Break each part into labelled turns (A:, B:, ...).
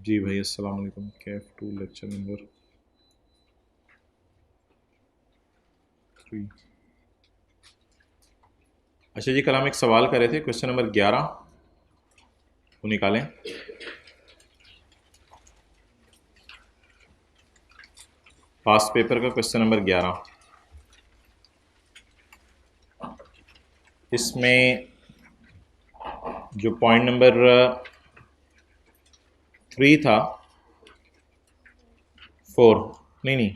A: जी भाई, अस्सलाम वालेकुम। CAF two lecture number 3। अच्छा जी, कल हम एक सवाल कर रहे थे, क्वेश्चन नंबर 11 वो निकालें। पास्ट पेपर का क्वेश्चन नंबर 11। इसमें जो पॉइंट नंबर 3 था, 4 नहीं,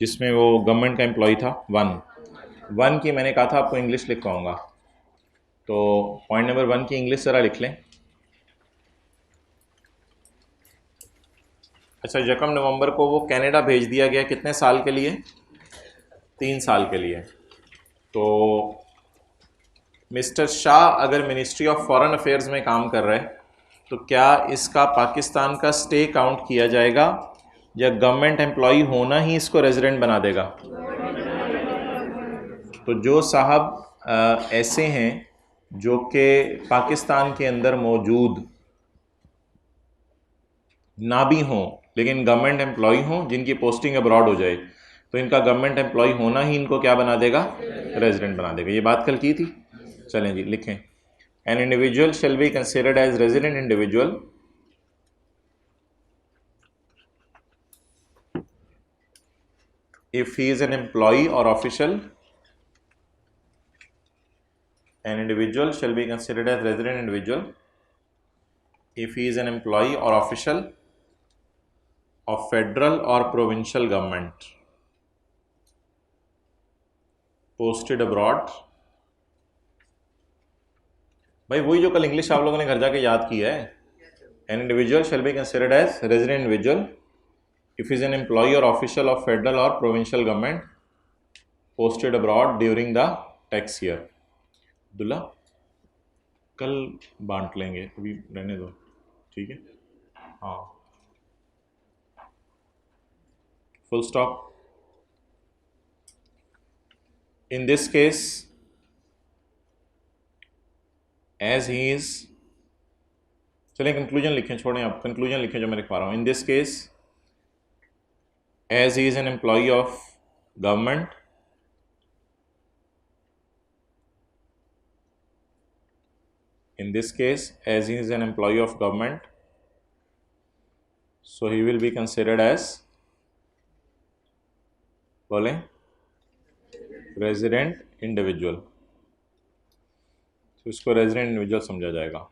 A: जिसमें वो गवर्नमेंट का एम्प्लॉय था, 1 की मैंने कहा था आपको इंग्लिश लिखवाऊंगा, तो पॉइंट नंबर 1 की इंग्लिश ज़रा लिख लें। अच्छा, 1 नवंबर को वो कनाडा भेज दिया गया, कितने साल के लिए? 3 साल के लिए। तो मिस्टर शाह अगर मिनिस्ट्री ऑफ फॉरेन अफेयर्स में काम कर रहे हैं तो क्या इसका पाकिस्तान का स्टे काउंट किया जाएगा या गवर्नमेंट एम्प्लॉय होना ही इसको रेजिडेंट बना देगा? तो जो साहब ऐसे हैं जो कि पाकिस्तान के अंदर मौजूद ना भी हों लेकिन गवर्नमेंट एम्प्लॉय हों, जिनकी पोस्टिंग अब्रॉड हो जाए, तो इनका गवर्नमेंट एम्प्लॉय होना ही इनको क्या बना देगा? रेजिडेंट बना देगा। ये बात कल की थी। चलें जी, लिखें। An individual shall be considered as resident individual if he is an employee or official. An individual shall be considered as resident individual if he is an employee or official of federal or provincial government posted abroad. भाई वही जो कल English आप लोगों ने घर जाके याद किया है। An individual shall be considered as resident individual if he is an employee or official of federal or provincial government posted abroad during the tax year. Abdullah, कल बांट लेंगे, अभी रहने दो, ठीक है? हाँ, full stop. In this case as he is, चलिए कंक्लूजन लिखें, छोड़ें आप, कंक्लूजन लिखें जो मैं लिखवा रहा हूँ। In this case as he is an employ of government in this case as he is an employee of government, so he will be considered as, बोलें, resident individual। तो इसको resident individual समझा जाएगा।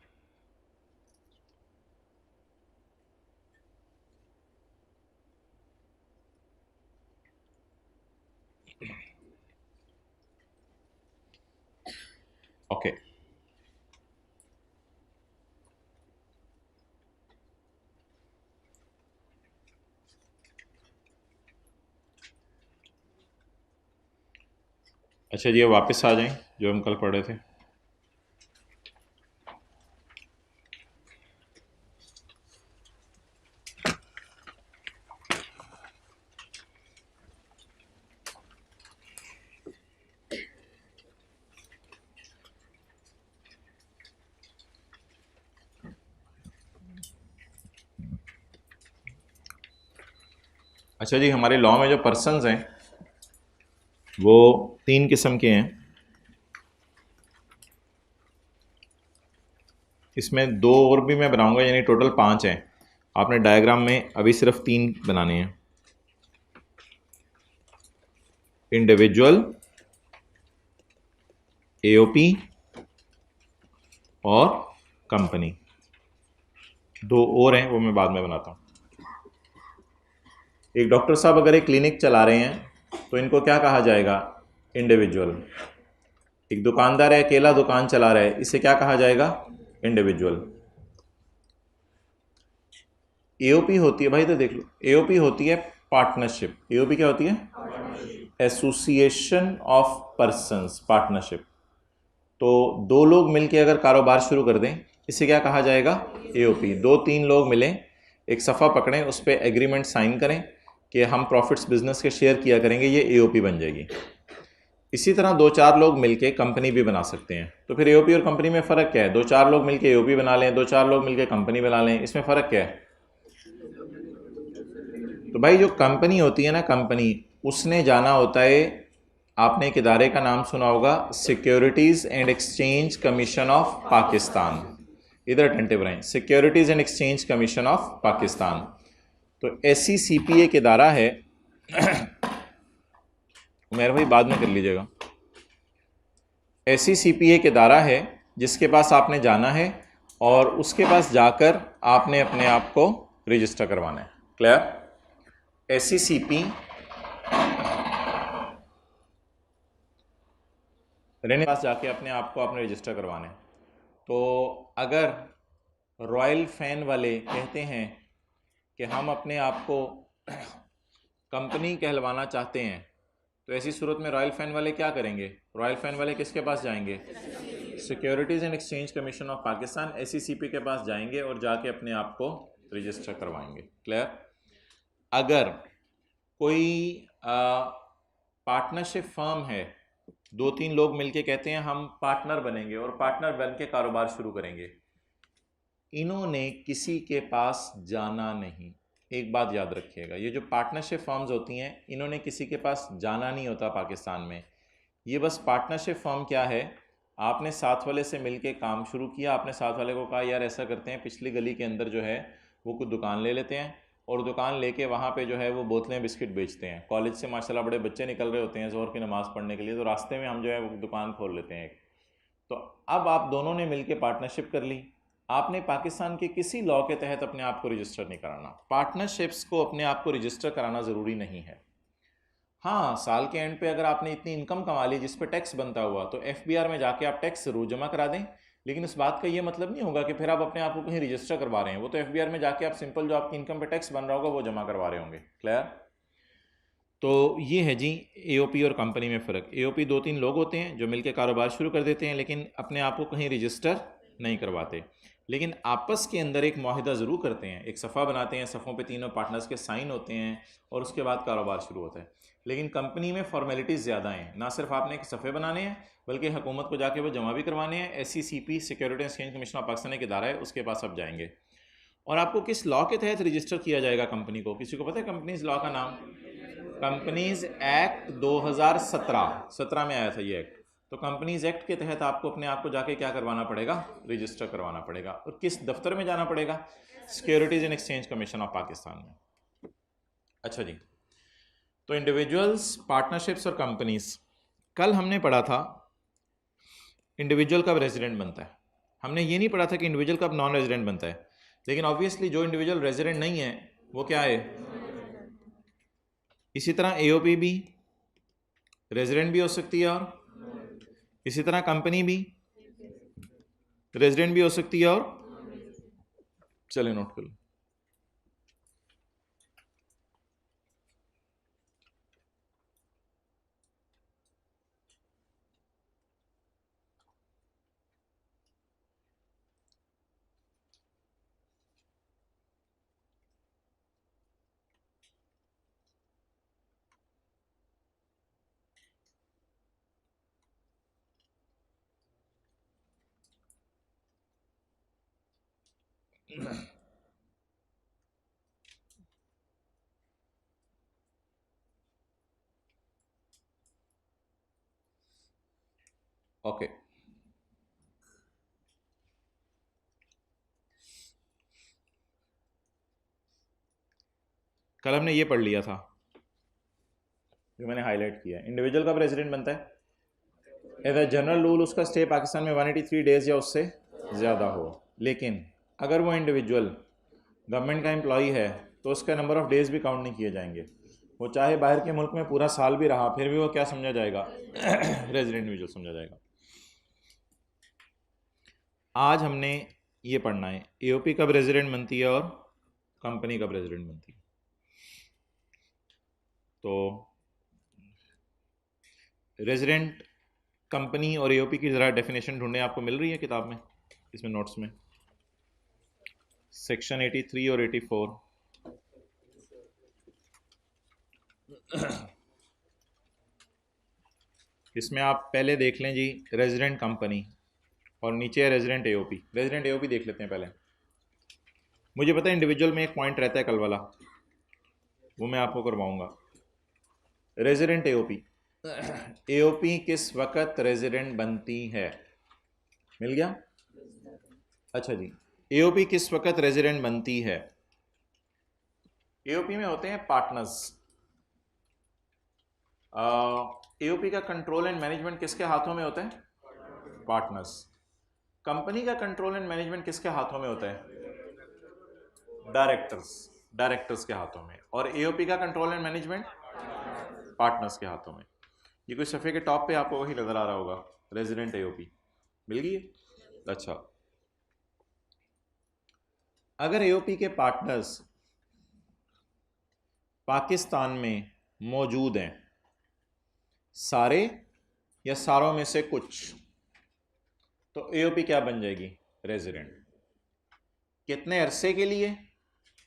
A: ओके, अच्छा जी, वापस आ जाएं जो हम कल पढ़ रहे थे। अच्छा जी, हमारे लॉ में जो पर्सन्स हैं वो 3 किस्म के हैं। इसमें 2 और भी मैं बनाऊंगा, यानी टोटल 5 हैं। आपने डायग्राम में अभी सिर्फ 3 बनाने हैं। इंडिविजुअल, एओपी और कंपनी। 2 और हैं, वो मैं बाद में बनाता हूँ। एक डॉक्टर साहब अगर एक क्लिनिक चला रहे हैं तो इनको क्या कहा जाएगा? इंडिविजुअल। एक दुकानदार है, अकेला दुकान चला रहा है, इसे क्या कहा जाएगा? इंडिविजुअल। एओपी होती है भाई, तो देख लो, एओपी होती है पार्टनरशिप। एओपी क्या होती है? Association of persons, partnership. तो 2 लोग मिलके अगर कारोबार शुरू कर दें, इसे क्या कहा जाएगा? एओपी। 2-3 लोग मिलें, एक सफ़ा पकड़ें, उस पर एग्रीमेंट साइन करें कि हम प्रॉफिट्स बिजनेस के शेयर किया करेंगे, ये एओपी बन जाएगी। इसी तरह दो चार लोग मिलके कंपनी भी बना सकते हैं। तो फिर एओपी और कंपनी में फ़र्क क्या है? दो चार लोग मिलके एओपी बना लें, दो चार लोग मिलके कंपनी बना लें, इसमें फ़र्क क्या है? तो भाई जो कंपनी होती है ना, कंपनी, उसने जाना होता है, आपने एक इदारे का नाम सुना होगा, securities and exchange commission of Pakistan. इधर अटेंटिव रहें, securities and exchange commission of Pakistan. तो SECP एक इदारा है, मेरा भाई बाद में कर लीजिएगा। SECP एक इदारा है जिसके पास आपने जाना है और उसके पास जाकर आपने अपने आप को रजिस्टर करवाना है। क्लियर? SECP रहने पास जाके अपने आप को आपने रजिस्टर करवाना है। तो अगर रॉयल फैन वाले कहते हैं कि हम अपने आप को कंपनी कहलवाना चाहते हैं, तो ऐसी सूरत में रॉयल फैन वाले क्या करेंगे? रॉयल फैन वाले किसके पास जाएंगे? Securities and exchange commission of Pakistan, SECP के पास जाएंगे और जाके अपने आप को रजिस्टर करवाएंगे। क्लियर? अगर कोई पार्टनरशिप फर्म है, दो तीन लोग मिलके कहते हैं हम पार्टनर बनेंगे और पार्टनर बन के कारोबार शुरू करेंगे, इन्होंने किसी के पास जाना नहीं। एक बात याद रखिएगा, ये जो पार्टनरशिप फर्म्स होती हैं, इन्होंने किसी के पास जाना नहीं होता पाकिस्तान में। ये बस पार्टनरशिप फर्म क्या है, आपने साथ वाले से मिलके काम शुरू किया, आपने साथ वाले को कहा यार ऐसा करते हैं, पिछली गली के अंदर जो है वो कुछ दुकान ले लेते हैं और दुकान लेके वहाँ पे जो है वो बोतलें बिस्किट बेचते हैं। कॉलेज से माशाल्लाह बड़े बच्चे निकल रहे होते हैं ज़ोहर की नमाज़ पढ़ने के लिए, तो रास्ते में हम जो है वो दुकान खोल लेते हैं। तो अब आप दोनों ने मिलके पार्टनरशिप कर ली, आपने पाकिस्तान के किसी लॉ के तहत अपने आप को रजिस्टर नहीं कराना। पार्टनरशिप्स को अपने आप को रजिस्टर कराना ज़रूरी नहीं है। हाँ, साल के एंड पे अगर आपने इतनी इनकम कमा ली जिस पे टैक्स बनता हुआ, तो FBR में जाके आप टैक्स ज़रूर जमा करा दें, लेकिन इस बात का ये मतलब नहीं होगा कि फिर आप अपने आप को कहीं रजिस्टर करवा रहे हैं। वो तो FBR में जाके आप सिंपल जो आपकी इनकम पे टैक्स बन रहा होगा वो जमा करवा रहे होंगे। क्लियर? तो ये है जी AOP और कंपनी में फ़र्क। AOP दो तीन लोग होते हैं जो मिलकर कारोबार शुरू कर देते हैं, लेकिन अपने आप को कहीं रजिस्टर नहीं करवाते, लेकिन आपस के अंदर एक मुआहिदा ज़रूर करते हैं, एक सफ़ा बनाते हैं, सफ़ों पे तीनों पार्टनर्स के साइन होते हैं और उसके बाद कारोबार शुरू होता है। लेकिन कंपनी में फॉर्मेलिटीज़ ज़्यादा हैं, ना सिर्फ आपने एक सफ़े बनाने हैं बल्कि हुकूमत को जाके वो जमा भी करवाने हैं। SECP security exchange commission of Pakistan एक इदारा है, उसके पास आप जाएंगे। और आपको किस लॉ के तहत रजिस्टर किया जाएगा कंपनी को? किसी को पता है कंपनीज लॉ का नाम? कंपनीज एक्ट 2017 में आया था ये एक्ट। तो कंपनीज एक्ट के तहत आपको अपने आप को जाके क्या करवाना पड़ेगा? रजिस्टर करवाना पड़ेगा। और किस दफ्तर में जाना पड़ेगा? Securities and exchange commission of Pakistan में। अच्छा जी, तो इंडिविजुअल्स, पार्टनरशिप्स और कंपनीज, कल हमने पढ़ा था इंडिविजुअल कब रेजिडेंट बनता है। हमने ये नहीं पढ़ा था कि इंडिविजुअल कब नॉन रेजिडेंट बनता है, लेकिन ऑब्वियसली जो इंडिविजुअल रेजिडेंट नहीं है वो क्या है? इसी तरह AOP भी रेजिडेंट भी हो सकती है और इसी तरह कंपनी भी रेजिडेंट भी हो सकती है और, चले नोट कर लो। ओके, कल हमने ये पढ़ लिया था जो मैंने हाईलाइट किया है। इंडिविजुअल कब रेजिडेंट बनता है? एज अ जनरल रूल उसका स्टे पाकिस्तान में 183 डेज या उससे ज़्यादा हो, लेकिन अगर वो इंडिविजुअल गवर्नमेंट का एम्प्लॉई है तो उसका नंबर ऑफ़ डेज़ भी काउंट नहीं किए जाएंगे। वो चाहे बाहर के मुल्क में पूरा साल भी रहा, फिर भी वो क्या समझा जाएगा? रेजिडेंट इंडिविजुअल समझा जाएगा। आज हमने ये पढ़ना है AOP कब रेजिडेंट बनती है और कंपनी कब रेजिडेंट बनती है। तो रेजिडेंट, कंपनी और AOP की ज़रा डेफिनेशन ढूंढें, आपको मिल रही है किताब में, इसमें नोट्स में, सेक्शन 83 और 84। इसमें आप पहले देख लें जी रेजिडेंट कंपनी और नीचे है रेजिडेंट एओपी। रेजिडेंट एओपी देख लेते हैं पहले। मुझे पता है इंडिविजुअल में एक पॉइंट रहता है कल वाला, वो मैं आपको करवाऊंगा। रेजिडेंट एओपी, एओपी किस वक्त रेजिडेंट बनती है? मिल गया? अच्छा जी, एओपी किस वक्त रेजिडेंट बनती है? एओपी में होते हैं पार्टनर्स। एओपी का कंट्रोल एंड मैनेजमेंट किसके हाथों में होता है? पार्टनर्स। कंपनी का कंट्रोल एंड मैनेजमेंट किसके हाथों में होता है? डायरेक्टर्स के हाथों में। और एओपी का कंट्रोल एंड मैनेजमेंट पार्टनर्स के हाथों में। ये कोई सफ़े के टॉप पे आपको वही नजर आ रहा होगा, रेजिडेंट एओपी। मिल गई है? अच्छा, अगर एओपी के पार्टनर्स पाकिस्तान में मौजूद हैं, सारे या सारों में से कुछ, तो एओपी क्या बन जाएगी? रेजिडेंट। कितने अरसे के लिए?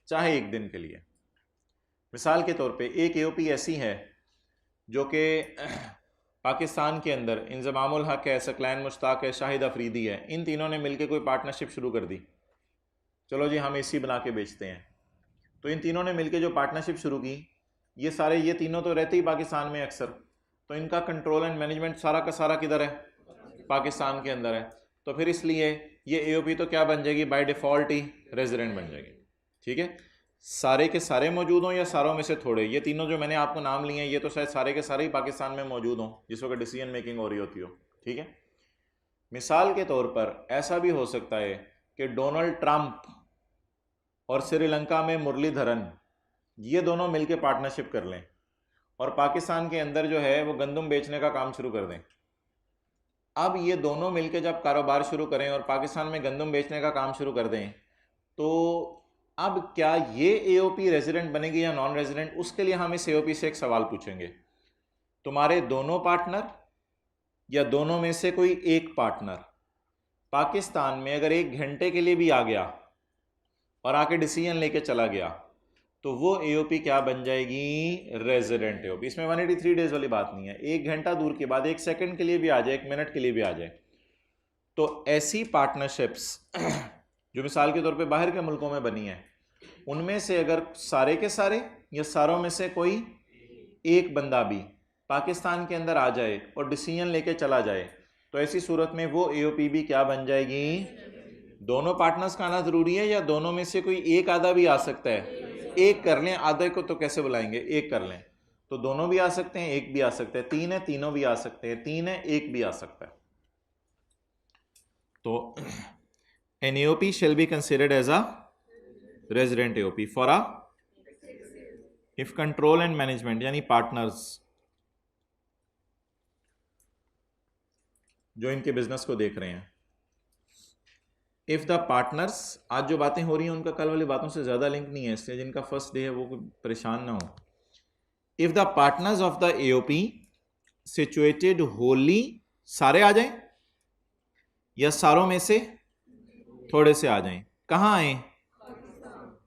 A: चाहे एक दिन के लिए। मिसाल के तौर पे एक एओपी ऐसी है जो कि पाकिस्तान के अंदर इंजमामुल हक है, सकलैन मुश्ताक है, शाहिद अफरीदी है, इन तीनों ने मिलकर कोई पार्टनरशिप शुरू कर दी। चलो जी हम एसी बना के बेचते हैं। तो इन तीनों ने मिलकर जो पार्टनरशिप शुरू की, ये तीनों तो रहते ही पाकिस्तान में अक्सर, तो इनका कंट्रोल एंड मैनेजमेंट सारा का सारा किधर है? पाकिस्तान के अंदर है। तो फिर इसलिए ये एओपी तो क्या बन जाएगी? बाय डिफ़ॉल्ट ही रेजिडेंट बन जाएगी। ठीक है, सारे के सारे मौजूद हों या सारों में से थोड़े, ये तीनों जो मैंने आपको नाम लिए हैं ये तो शायद सारे के सारे ही पाकिस्तान में मौजूद हों जिस वक्त डिसीजन मेकिंग हो रही होती हो। ठीक है, मिसाल के तौर पर ऐसा भी हो सकता है कि डोनाल्ड ट्रंप और श्रीलंका में मुरलीधरन, ये दोनों मिलकर पार्टनरशिप कर लें और पाकिस्तान के अंदर जो है वो गंदम बेचने का काम शुरू कर दें। अब ये दोनों मिलकर जब कारोबार शुरू करें और पाकिस्तान में गंदम बेचने का काम शुरू कर दें, तो अब क्या ये एओपी रेजिडेंट बनेगी या नॉन रेजिडेंट? उसके लिए हम इस एओपी से एक सवाल पूछेंगे, तुम्हारे दोनों पार्टनर या दोनों में से कोई एक पार्टनर पाकिस्तान में अगर 1 घंटे के लिए भी आ गया और आके डिसीजन लेके चला गया, तो वो एओपी क्या बन जाएगी? Resident AOP. इसमें 183 डेज वाली बात नहीं है, 1 घंटा दूर की बात, 1 सेकंड के लिए भी आ जाए, 1 मिनट के लिए भी आ जाए। तो ऐसी पार्टनरशिप्स जो मिसाल के तौर पे बाहर के मुल्कों में बनी है, उनमें से अगर सारे के सारे या सारों में से कोई एक बंदा भी पाकिस्तान के अंदर आ जाए और डिसीजन लेके चला जाए, तो ऐसी सूरत में वो एओपी भी क्या बन जाएगी? दोनों पार्टनर्स का आना जरूरी है या दोनों में से कोई एक आधा भी आ सकता है? एक कर लें, आधे को तो कैसे बुलाएंगे? एक कर लें तो दोनों भी आ सकते हैं, एक भी आ सकते हैं, 3 है तीनों भी आ सकते हैं, 3 है एक भी आ सकता है। तो an AOP shall be considered as a resident AOP for a if control and management यानी पार्टनर्स जो इनके बिजनेस को देख रहे हैं, इफ द पार्टनर्स, आज जो बातें हो रही हैं उनका कल वाली बातों से ज्यादा लिंक नहीं है, इसलिए जिनका फर्स्ट डे है वो परेशान ना हो। If the partners of the AOP situated Holi, सारे आ जाएं या सारों में से थोड़े से आ जाएं। कहां आए?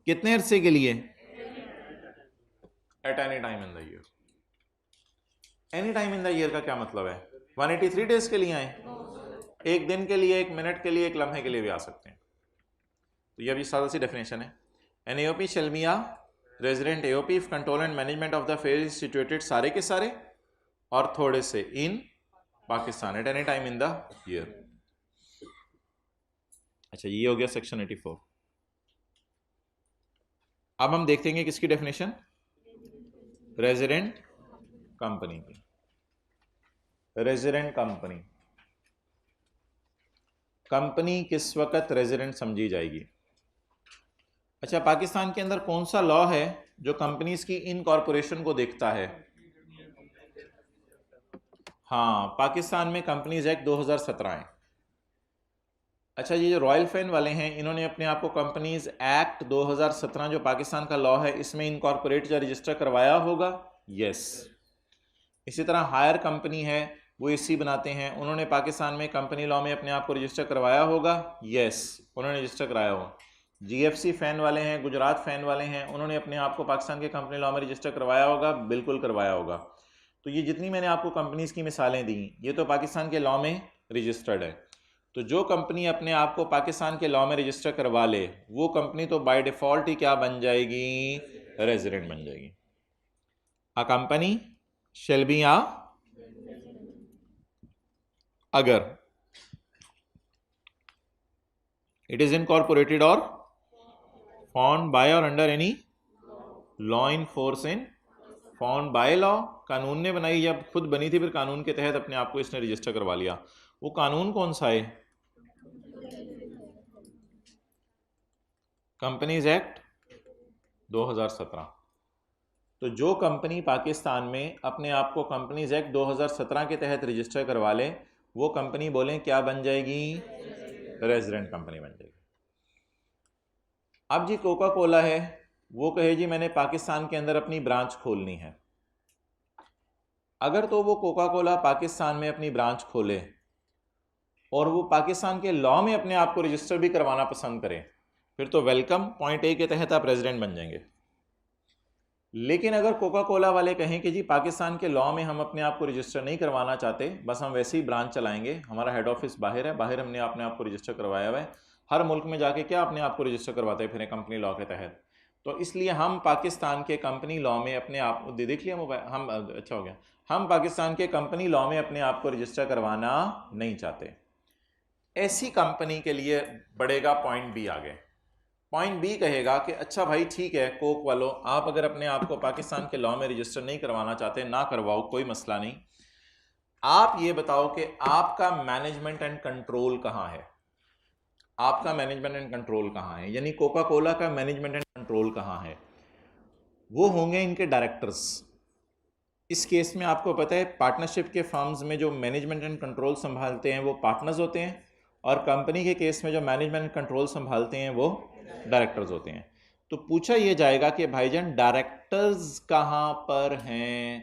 A: कितने अरसे के लिए? Eight any time in the year. Any time in the year का क्या मतलब है? 183 डेज के लिए आए, 1 दिन के लिए, 1 मिनट के लिए, 1 लम्हे के लिए भी आ सकते हैं। तो ये अभी सादा सी डेफिनेशन है। An AOP shall be a resident AOP if control and management of the affair is situated, सारे के सारे और थोड़े से, in Pakistan at any time in the year. अच्छा, ये हो गया सेक्शन 84। अब हम देखते हैं किसकी डेफिनेशन? रेजिडेंट कंपनी की। रेजिडेंट कंपनी, कंपनी किस वक्त रेजिडेंट समझी जाएगी? अच्छा, पाकिस्तान के अंदर कौन सा लॉ है जो कंपनीज की इनकॉर्पोरेशन को देखता है? हाँ, पाकिस्तान में कंपनीज एक्ट 2017 है। अच्छा, ये जो रॉयल फैन वाले हैं, इन्होंने अपने आप को कंपनीज एक्ट 2017 जो पाकिस्तान का लॉ है इसमें इनकॉर्पोरेट या रजिस्टर करवाया होगा? यस। इसी तरह हायर कंपनी है, वो एसी बनाते हैं, उन्होंने पाकिस्तान में कंपनी लॉ में अपने आप को रजिस्टर करवाया होगा? यस, उन्होंने रजिस्टर कराया हो। जीएफसी फैन वाले हैं, गुजरात फैन वाले हैं, उन्होंने अपने आप को पाकिस्तान के कंपनी लॉ में रजिस्टर करवाया होगा? बिल्कुल करवाया होगा। तो ये जितनी मैंने आपको कंपनीज की मिसालें दी, ये तो पाकिस्तान के लॉ में रजिस्टर्ड है। तो जो कंपनी अपने आप को पाकिस्तान के लॉ में रजिस्टर करवा ले, वो कंपनी तो बाय डिफॉल्ट ही क्या बन जाएगी, रेजिडेंट बन जाएगी। अ कंपनी शैल बी अगर इट इज इनकॉर्पोरेटेड और फाउंड बाय और under any law in force in found by law, कानून ने बनाई या खुद बनी थी, फिर कानून के तहत अपने आप को इसने रजिस्टर करवा लिया। वो कानून कौन सा है, कंपनीज एक्ट 2017। तो जो कंपनी पाकिस्तान में अपने आप को कंपनीज एक्ट 2017 के तहत रजिस्टर करवा ले, वो कंपनी बोलें क्या बन जाएगी, रेजिडेंट कंपनी बन जाएगी। अब जी कोका कोला है, वो कहे जी मैंने पाकिस्तान के अंदर अपनी ब्रांच खोलनी है। अगर तो वो कोका कोला पाकिस्तान में अपनी ब्रांच खोले और वो पाकिस्तान के लॉ में अपने आप को रजिस्टर भी करवाना पसंद करें, फिर तो वेलकम, पॉइंट ए के तहत आप रेजिडेंट बन जाएंगे। लेकिन अगर कोका कोला वाले कहें कि जी पाकिस्तान के लॉ में हम अपने आप को रजिस्टर नहीं करवाना चाहते, बस हम वैसे ही ब्रांच चलाएंगे, हमारा हेड ऑफिस बाहर है, बाहर हमने अपने आप को रजिस्टर करवाया हुआ है, हर मुल्क में जाके क्या अपने आप को रजिस्टर करवाते हैं फिर कंपनी लॉ के तहत, तो इसलिए हम पाकिस्तान के कंपनी लॉ में अपने आप, देख लिया मोबाइल हम, अच्छा हो गया, हम पाकिस्तान के कंपनी लॉ में अपने आप को रजिस्टर करवाना नहीं चाहते। ऐसी कंपनी के लिए बढ़ेगा पॉइंट बी आगे। पॉइंट बी कहेगा कि अच्छा भाई ठीक है कोक वालों, आप अगर अपने आप को पाकिस्तान के लॉ में रजिस्टर नहीं करवाना चाहते, ना करवाओ, कोई मसला नहीं। आप ये बताओ कि आपका मैनेजमेंट एंड कंट्रोल कहाँ है, आपका मैनेजमेंट एंड कंट्रोल कहाँ है, यानी कोका कोला का मैनेजमेंट एंड कंट्रोल कहाँ है, वो होंगे इनके डायरेक्टर्स। इस केस में आपको पता है पार्टनरशिप के फर्म्स में जो मैनेजमेंट एंड कंट्रोल संभालते हैं वो पार्टनर्स होते हैं, और कंपनी के केस में जो मैनेजमेंट एंड कंट्रोल संभालते हैं वो डायरेक्टर्स होते हैं। तो पूछा यह जाएगा कि भाईजान डायरेक्टर्स कहां पर हैं।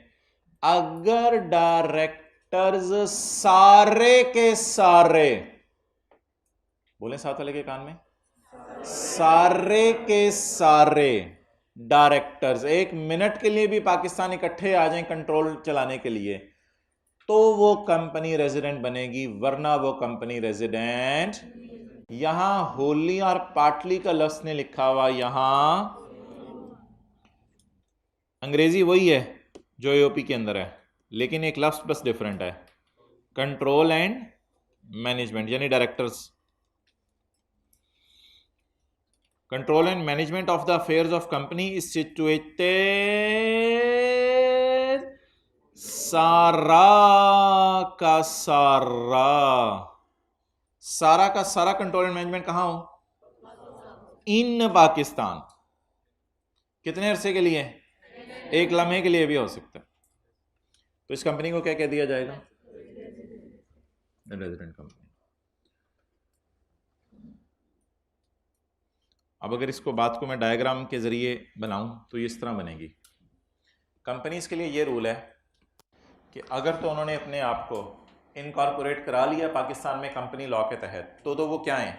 A: अगर डायरेक्टर्स सारे के सारे, बोले साथ वाले के कान में, सारे के सारे डायरेक्टर्स एक मिनट के लिए भी पाकिस्तान इकट्ठे आ जाएं कंट्रोल चलाने के लिए, तो वो कंपनी रेजिडेंट बनेगी, वरना वो कंपनी रेजिडेंट। यहां होली और पाटली का लफ्ज ने लिखा हुआ, यहां अंग्रेजी वही है जो एओपी के अंदर है, लेकिन एक लफ्ज बस डिफरेंट है, कंट्रोल एंड मैनेजमेंट, यानी directors. Control and management of the affairs of company is situated, सारा का सारा कंट्रोल एंड मैनेजमेंट कहां हो, इन पाकिस्तान। कितने अरसे के लिए, एक लम्हे के लिए भी हो सकता है। तो इस कंपनी को क्या कह दिया जाएगा, रेजिडेंट कंपनी। अब अगर इसको बात को मैं डायग्राम के जरिए बनाऊं तो ये इस तरह बनेगी। कंपनीज के लिए ये रूल है कि अगर तो उन्होंने अपने आप को इनकॉर्पोरेट करा लिया पाकिस्तान में कंपनी लॉ के तहत, तो वो क्या है।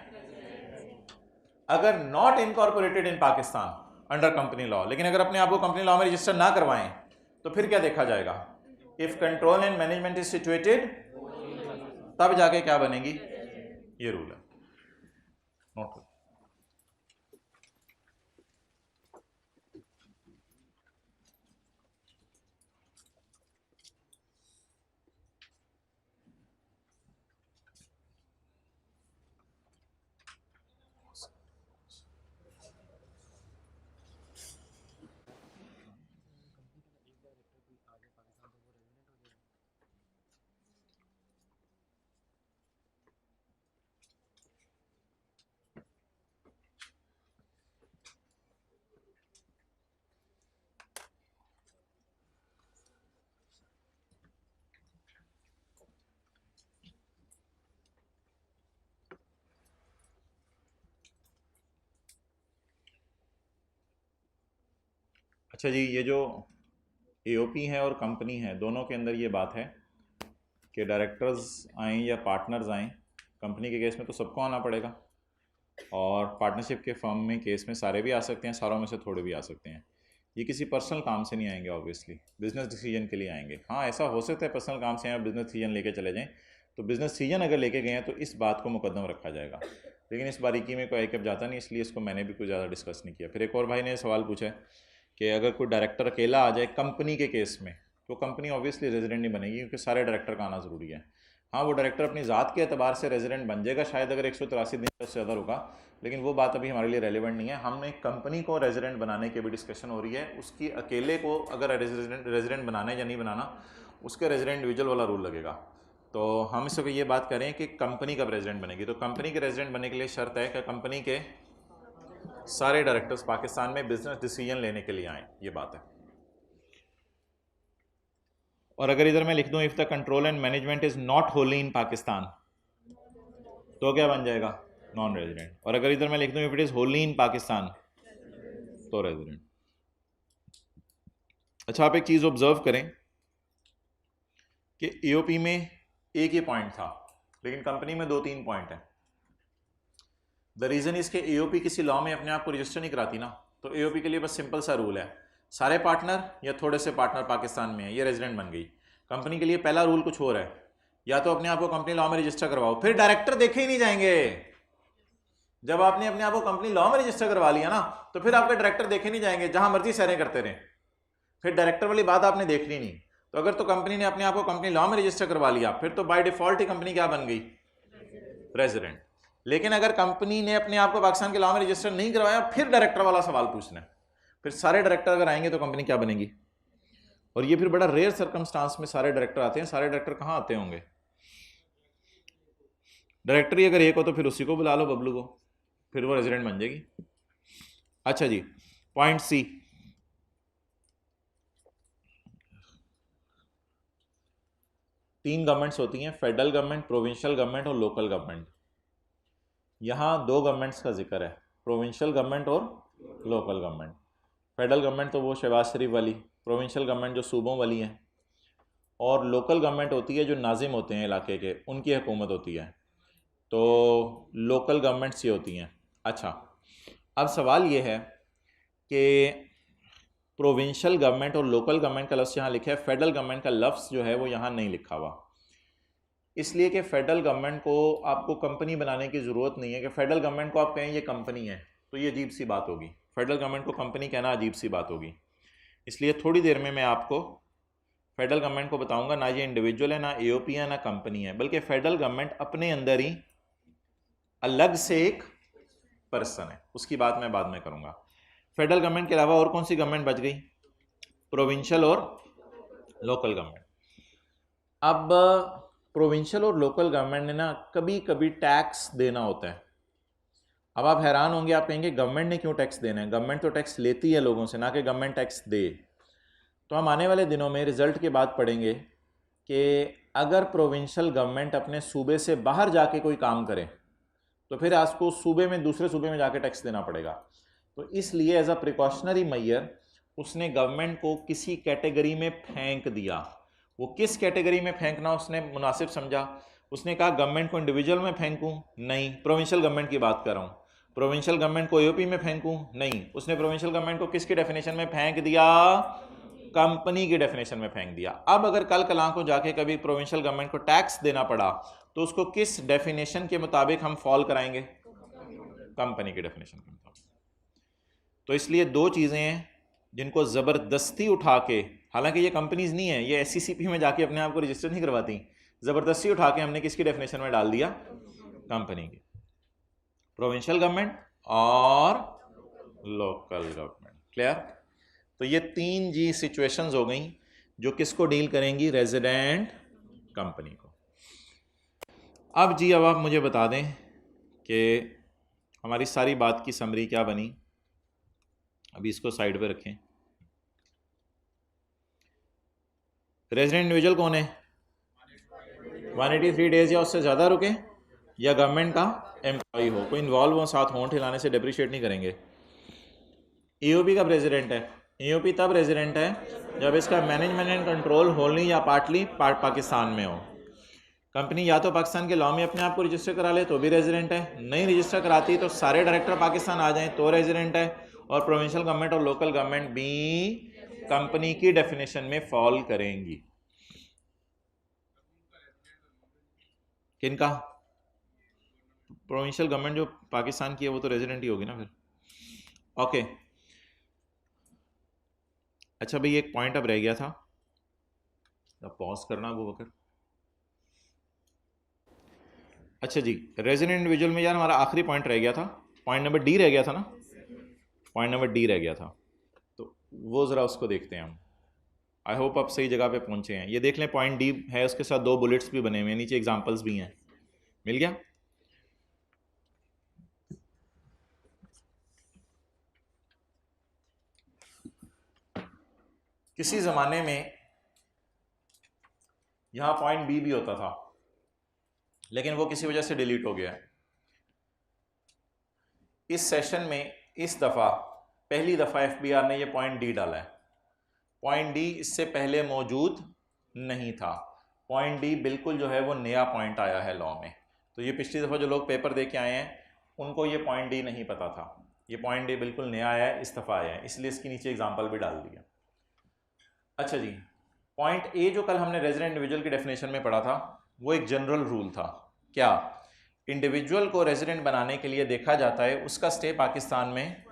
A: अगर not incorporated in Pakistan under company law, लेकिन अगर अपने आप को कंपनी लॉ में रजिस्टर ना करवाएं, तो फिर क्या देखा जाएगा, if control and management is situated, तब जाके क्या बनेगी, ये रूल है। नोट करो। अच्छा जी, ये जो एओपी है और कंपनी है, दोनों के अंदर ये बात है कि डायरेक्टर्स आएँ या पार्टनर्स आएँ, कंपनी के केस में तो सबको आना पड़ेगा, और पार्टनरशिप के फर्म में केस में सारे भी आ सकते हैं, सारों में से थोड़े भी आ सकते हैं। ये किसी पर्सनल काम से नहीं आएंगे, ऑब्वियसली बिजनेस डिसीजन के लिए आएंगे। हाँ, ऐसा हो सकता है पर्सनल काम से आए बिजनेस डिसीजन लेके चले जाएं, तो बिजनेस डिसीजन अगर लेके गए हैं तो इस बात को मुकद्दम रखा जाएगा, लेकिन इस बारीकी में कोई आई जाता नहीं, इसलिए इसको मैंने भी कुछ ज़्यादा डिस्कस नहीं किया। फिर एक और भाई ने सवाल पूछा है कि अगर कोई डायरेक्टर अकेला आ जाए कंपनी के केस में, तो कंपनी ऑब्वियसली रेजिडेंट नहीं बनेगी, क्योंकि सारे डायरेक्टर का आना ज़रूरी है। हाँ, वो डायरेक्टर अपनी ज़ात के अतबार से रेजिडेंट बन जाएगा शायद अगर 183 दिन से ज़्यादा रुका, लेकिन वो बात अभी हमारे लिए रेलिवेंट नहीं है। हमने कंपनी को रेजिडेंट बनाने की भी डिस्कशन हो रही है, उसकी अकेले को अगर रेजिडेंट बनाना है या नहीं बनाना, उसके रेजिडेंट इंडिविजुअल वाला रूल लगेगा। तो हम इस ये बात करें कि कंपनी कब रेजिडेंट बनेगी, तो कंपनी के रेजिडेंट बनने के लिए शर्त है कि कंपनी के सारे डायरेक्टर्स पाकिस्तान में बिजनेस डिसीजन लेने के लिए आए, ये बात है। और अगर इधर मैं लिख दूं if the control and management is not wholly in Pakistan, तो क्या बन जाएगा, नॉन रेजिडेंट। और अगर इधर मैं लिख दूं if it is Holi in Pakistan, तो रेजिडेंट। अच्छा, आप एक चीज ऑब्जर्व करें कि एओपी में एक ही पॉइंट था, लेकिन कंपनी में 2-3 पॉइंट है। द रीजन इज के एओपी किसी लॉ में अपने आप को रजिस्टर नहीं कराती ना, तो एओपी के लिए बस सिंपल सा रूल है, सारे पार्टनर या थोड़े से पार्टनर पाकिस्तान में है, ये रेजिडेंट बन गई। कंपनी के लिए पहला रूल कुछ और है, या तो अपने आप को कंपनी लॉ में रजिस्टर करवाओ, फिर डायरेक्टर देखे ही नहीं जाएंगे। जब आपने अपने आप को कंपनी लॉ में रजिस्टर करवा लिया ना, तो फिर आपके डायरेक्टर देखे नहीं जाएंगे, जहां मर्जी सैरें करते रहे, फिर डायरेक्टर वाली बात आपने देखनी नहीं। तो अगर तो कंपनी ने अपने आप को कंपनी लॉ में रजिस्टर करवा लिया, फिर तो बाय डिफॉल्ट ही कंपनी क्या बन गई, रेजिडेंट। लेकिन अगर कंपनी ने अपने आप को पाकिस्तान के लॉ में रजिस्टर नहीं करवाया, फिर डायरेक्टर वाला सवाल पूछना है, फिर सारे डायरेक्टर अगर आएंगे तो कंपनी क्या बनेगी। और ये फिर बड़ा रेयर सर्कमस्टांस में सारे डायरेक्टर आते हैं। सारे डायरेक्टर कहाँ आते होंगे, डायरेक्टर ही अगर एक हो तो फिर उसी को बुला लो, बबलू को, फिर वो रेजिडेंट बन जाएगी। अच्छा जी, पॉइंट सी, तीन गवर्नमेंट्स होती हैं, फेडरल गवर्नमेंट, प्रोविंशियल गवर्नमेंट और लोकल गवर्नमेंट। यहाँ 2 गवर्नमेंट्स का जिक्र है, प्रोविंशियल गवर्नमेंट और लोकल गवर्नमेंट। फेडरल गवर्नमेंट तो वो शहबाज शरीफ वाली, प्रोविंशियल गवर्नमेंट जो सूबों वाली हैं, और लोकल गवर्नमेंट होती है जो नाजिम होते हैं इलाके के, उनकी हुकूमत होती है। तो लोकल गवर्नमेंट्स ये होती हैं। अच्छा, अब सवाल ये है कि प्रोविंशियल गवर्नमेंट और लोकल गवर्नमेंट का लफ्ज़ यहाँ लिखा है, फेडरल गवर्नमेंट का लफ्ज़ जो है वो यहाँ नहीं लिखा हुआ, इसलिए कि फेडरल गवर्नमेंट को आपको कंपनी बनाने की ज़रूरत नहीं है कि फेडरल गवर्नमेंट को आप कहें ये कंपनी है, तो ये अजीब सी बात होगी। फेडरल गवर्नमेंट को कंपनी कहना अजीब सी बात होगी, इसलिए थोड़ी देर में मैं आपको फेडरल गवर्नमेंट को बताऊंगा ना ये इंडिविजुअल है, ना एओपी है, ना कंपनी है, बल्कि फेडरल गवर्नमेंट अपने अंदर ही अलग से एक पर्सन है। उसकी बात मैं बाद में करूंगा। फेडरल गवर्नमेंट के अलावा और कौन सी गवर्नमेंट बच गई, प्रोविंशियल और लोकल गवर्नमेंट। अब प्रोविंशियल और लोकल गवर्नमेंट ने ना कभी कभी टैक्स देना होता है। अब आप हैरान होंगे, आप कहेंगे गवर्नमेंट ने क्यों टैक्स देना है, गवर्नमेंट तो टैक्स लेती है लोगों से, ना कि गवर्नमेंट टैक्स दे। तो हम आने वाले दिनों में रिजल्ट के बाद पढ़ेंगे कि अगर प्रोविंशियल गवर्नमेंट अपने सूबे से बाहर जाके कोई काम करे, तो फिर आपको सूबे में दूसरे सूबे में जाके टैक्स देना पड़ेगा। तो इसलिए एज अ प्रिकॉशनरी मेजर उसने गवर्नमेंट को किसी कैटेगरी में फेंक दिया। वो किस कैटेगरी में फेंकना उसने मुनासिब समझा, उसने कहा गवर्नमेंट को इंडिविजुअल में फेंकूं, नहीं, प्रोविंशियल गवर्नमेंट की बात कर रहा हूँ। प्रोविंशियल गवर्नमेंट को एओपी में फेंकूं, नहीं, उसने प्रोविंशियल गवर्नमेंट को किसकी डेफिनेशन में फेंक दिया, कंपनी की डेफिनेशन में फेंक दिया। अब अगर कल कलां को जाके कभी प्रोविंशियल गवर्नमेंट को टैक्स देना पड़ा, तो उसको किस डेफिनेशन के मुताबिक हम फॉल कराएंगे, कंपनी की डेफिनेशन के मुताबिक। तो इसलिए 2 चीज़ें हैं जिनको ज़बरदस्ती उठा के, हालांकि ये कंपनीज नहीं है, ये एससीसीपी में जाके अपने आप को रजिस्टर नहीं करवाती, ज़बरदस्ती उठा के हमने किसकी डेफिनेशन में डाल दिया, कंपनी की। प्रोविंशियल गवर्नमेंट और लोकल गवर्नमेंट, क्लियर। तो ये 3 जी सिचुएशंस हो गई जो किसको डील करेंगी, रेजिडेंट कंपनी को। अब जी, अब आप मुझे बता दें कि हमारी सारी बात की समरी क्या बनी। अभी इसको साइड पे रखें। रेजिडेंट इंडिविजुअल कौन है, 183 डेज या उससे ज़्यादा रुके, या गवर्नमेंट का एम्प्लॉय हो, कोई इन्वॉल्व हो, साथ होंठ हिलाने से डेप्रिशिएट नहीं करेंगे। एओपी का रेजिडेंट है, एओपी तब रेजिडेंट है जब इसका मैनेजमेंट एंड कंट्रोल होली या पार्टली पाकिस्तान में हो। कंपनी या तो पाकिस्तान के लॉ में अपने आप को रजिस्टर करा ले तो भी रेजिडेंट है, नहीं रजिस्टर कराती तो सारे डायरेक्टर पाकिस्तान आ जाएं तो रेजिडेंट है, और प्रोविंशियल गवर्नमेंट और लोकल गवर्नमेंट भी कंपनी की डेफिनेशन में फॉल करेंगी। किनका? प्रोविंशियल गवर्नमेंट जो पाकिस्तान की है वो तो रेजिडेंट ही होगी ना फिर। ओके अच्छा भाई, एक पॉइंट अब रह गया था, अब पॉज करना अबू बकर। अच्छा जी, रेजिडेंट इंडिविजुअल में यार हमारा आखिरी पॉइंट रह गया था, पॉइंट नंबर डी रह गया था ना, पॉइंट नंबर डी रह गया था, तो वो ज़रा उसको देखते हैं हम। आई होप आप सही जगह पे पहुंचे हैं। ये देख लें, पॉइंट डी है, उसके साथ 2 बुलेट्स भी बने हुए हैं, नीचे एग्जांपल्स भी हैं। मिल गया? किसी ज़माने में यहाँ पॉइंट बी भी होता था, लेकिन वो किसी वजह से डिलीट हो गया है। इस सेशन में इस दफ़ा पहली दफ़ा एफबीआर ने ये पॉइंट डी डाला है। पॉइंट डी इससे पहले मौजूद नहीं था। पॉइंट डी बिल्कुल जो है वो नया पॉइंट आया है लॉ में। तो ये पिछली दफ़ा जो लोग पेपर दे के आए हैं उनको ये पॉइंट डी नहीं पता था। ये पॉइंट डी बिल्कुल नया आया है, इस दफ़ा आया है, इसलिए इसके नीचे एग्जाम्पल भी डाल दिया। अच्छा जी, पॉइंट ए जो कल हमने रेजिडेंट इंडिविजुअल की डेफिनेशन में पढ़ा था, वो एक जनरल रूल था। क्या? इंडिविजुअल को रेजिडेंट बनाने के लिए देखा जाता है उसका स्टे पाकिस्तान में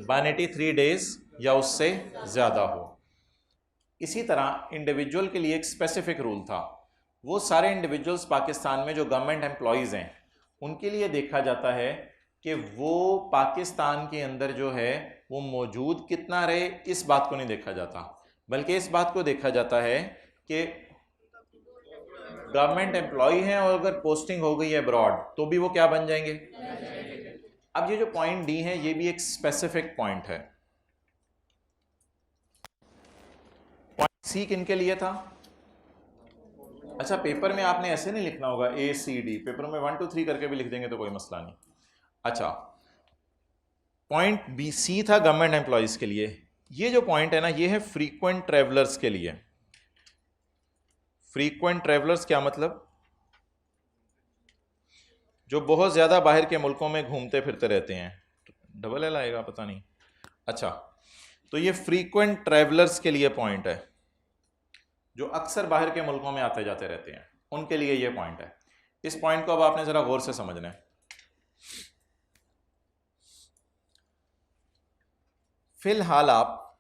A: 183 डेज या उससे ज़्यादा हो। इसी तरह इंडिविजुअल के लिए एक स्पेसिफिक रूल था, वो सारे इंडिविजुअल्स पाकिस्तान में जो गवर्नमेंट एम्प्लॉयज़ हैं उनके लिए देखा जाता है कि वो पाकिस्तान के अंदर जो है वो मौजूद कितना रहे, इस बात को नहीं देखा जाता, बल्कि इस बात को देखा जाता है कि गवर्नमेंट एम्प्लॉय हैं और अगर पोस्टिंग हो गई है अब्रॉड तो भी वो क्या बन जाएंगे। अब ये जो पॉइंट डी है ये भी एक स्पेसिफिक पॉइंट है। पॉइंट सी किनके लिए था? अच्छा, पेपर में आपने ऐसे नहीं लिखना होगा ए सी डी, पेपर में 1 2 3 करके भी लिख देंगे तो कोई मसला नहीं। अच्छा, पॉइंट बी सी था गवर्नमेंट एम्प्लॉयज के लिए। ये जो पॉइंट है ना, ये है फ्रीक्वेंट ट्रेवलर्स के लिए। फ्रीक्वेंट ट्रेवलर्स क्या मतलब? जो बहुत ज़्यादा बाहर के मुल्कों में घूमते फिरते रहते हैं। डबल एल आएगा पता नहीं। अच्छा, तो ये फ्रीक्वेंट ट्रेवलर्स के लिए पॉइंट है, जो अक्सर बाहर के मुल्कों में आते जाते रहते हैं, उनके लिए ये पॉइंट है। इस पॉइंट को अब आपने ज़रा गौर से समझना है। फिलहाल आप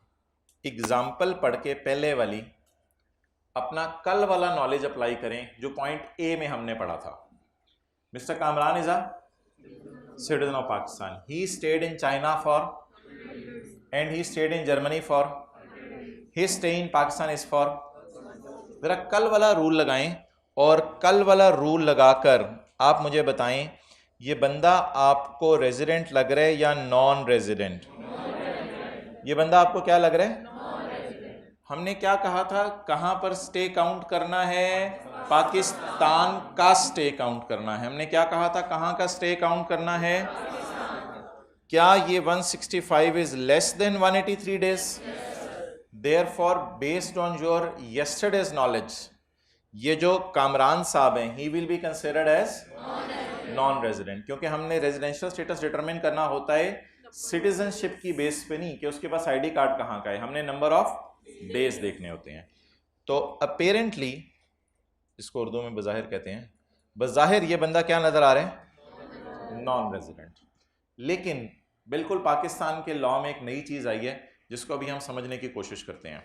A: एग्जाम्पल पढ़ के पहले वाली अपना कल वाला नॉलेज अप्लाई करें जो पॉइंट ए में हमने पढ़ा था। Mister Kamran is a citizen of Pakistan, he stayed in China for and he stayed in Germany for, he stay in Pakistan is for. जरा कल वाला रूल लगाएं और कल वाला रूल लगाकर आप मुझे बताएं ये बंदा आपको रेजिडेंट लग रहा है या नॉन रेजिडेंट? ये बंदा आपको क्या लग रहा है? हमने क्या कहा था, कहां पर स्टे काउंट करना है? पाकिस्तान का स्टे काउंट करना है। हमने क्या कहा था, कहां का स्टे काउंट करना है? क्या ये 165 is less than 183 days? Therefore based on your yesterday's knowledge, ये जो कामरान साहब हैं he will be considered as non resident, क्योंकि हमने रेजिडेंशियल स्टेटस डिटरमिन करना होता है सिटीजनशिप की बेस पे नहीं कि उसके पास आईडी कार्ड कहाँ का है, हमने नंबर ऑफ डेज देखने होते हैं। तो अपेरेंटली इसको उर्दू में बज़ाहिर कहते हैं, बज़ाहिर ये बंदा क्या नजर आ रहा है? Non resident. लेकिन बिल्कुल पाकिस्तान के लॉ में एक नई चीज आई है जिसको अभी हम समझने की कोशिश करते हैं।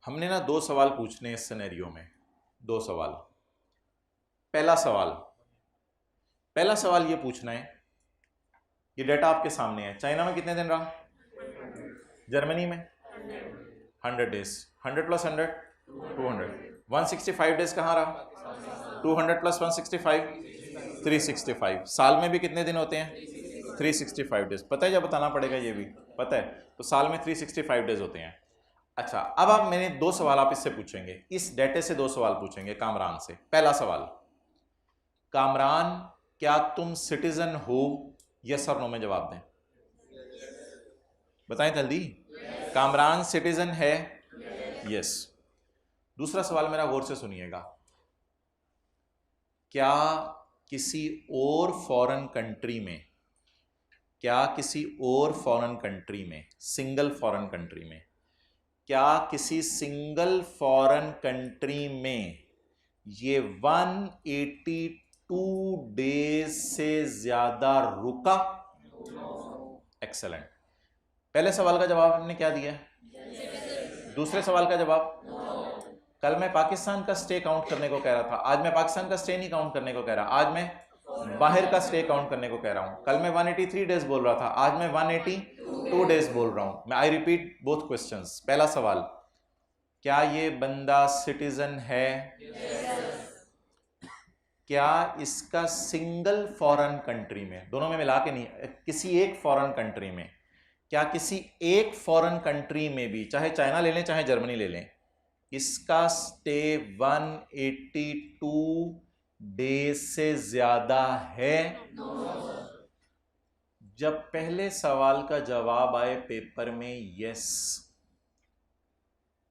A: हमने ना 2 सवाल पूछने इस सिनेरियो में, 2 सवाल। पहला सवाल ये पूछना है, ये डेटा आपके सामने है, चाइना में कितने दिन रहा? जर्मनी में 100 डेज, 100 प्लस 100 200, 165 डेज कहाँ रहा? 200 प्लस 165 365। साल में भी कितने दिन होते हैं? 365 डेज। पता है, या बताना पड़ेगा ये भी पता है? तो साल में 365 डेज होते हैं। अच्छा, अब आप मैंने 2 सवाल आप इससे पूछेंगे, इस डेटे से 2 सवाल पूछेंगे कामरान से। पहला सवाल, कामरान क्या तुम सिटीजन हो? यस और नो में जवाब दें, बताएं जल्दी। कामरान सिटीजन है? यस। दूसरा सवाल मेरा गौर से सुनिएगा, क्या किसी और फॉरेन कंट्री में क्या किसी और फॉरेन कंट्री में, सिंगल फॉरेन कंट्री में, क्या किसी सिंगल फॉरेन कंट्री में ये 182 डेज से ज्यादा रुका? एक्सेलेंट। पहले सवाल का जवाब हमने क्या दिया? दूसरे सवाल का जवाब? कल मैं पाकिस्तान का स्टे काउंट करने को कह रहा था, आज मैं पाकिस्तान का स्टे नहीं काउंट करने को कह रहा, आज मैं बाहर का स्टे काउंट करने को कह रहा हूं। कल मैं 183 डेज बोल रहा था, आज मैं 182 डेज बोल रहा हूं। मैं आई रिपीट बोथ क्वेश्चंस। पहला सवाल, क्या ये बंदा सिटीजन है? क्या इसका सिंगल फॉरेन कंट्री में, दोनों में मिला के नहीं, किसी एक फॉरेन कंट्री में, क्या किसी एक फॉरेन कंट्री में भी, चाहे चाइना ले लें चाहे जर्मनी ले लें, इसका स्टे 182 डेज से ज्यादा है? जब पहले सवाल का जवाब आए पेपर में यस,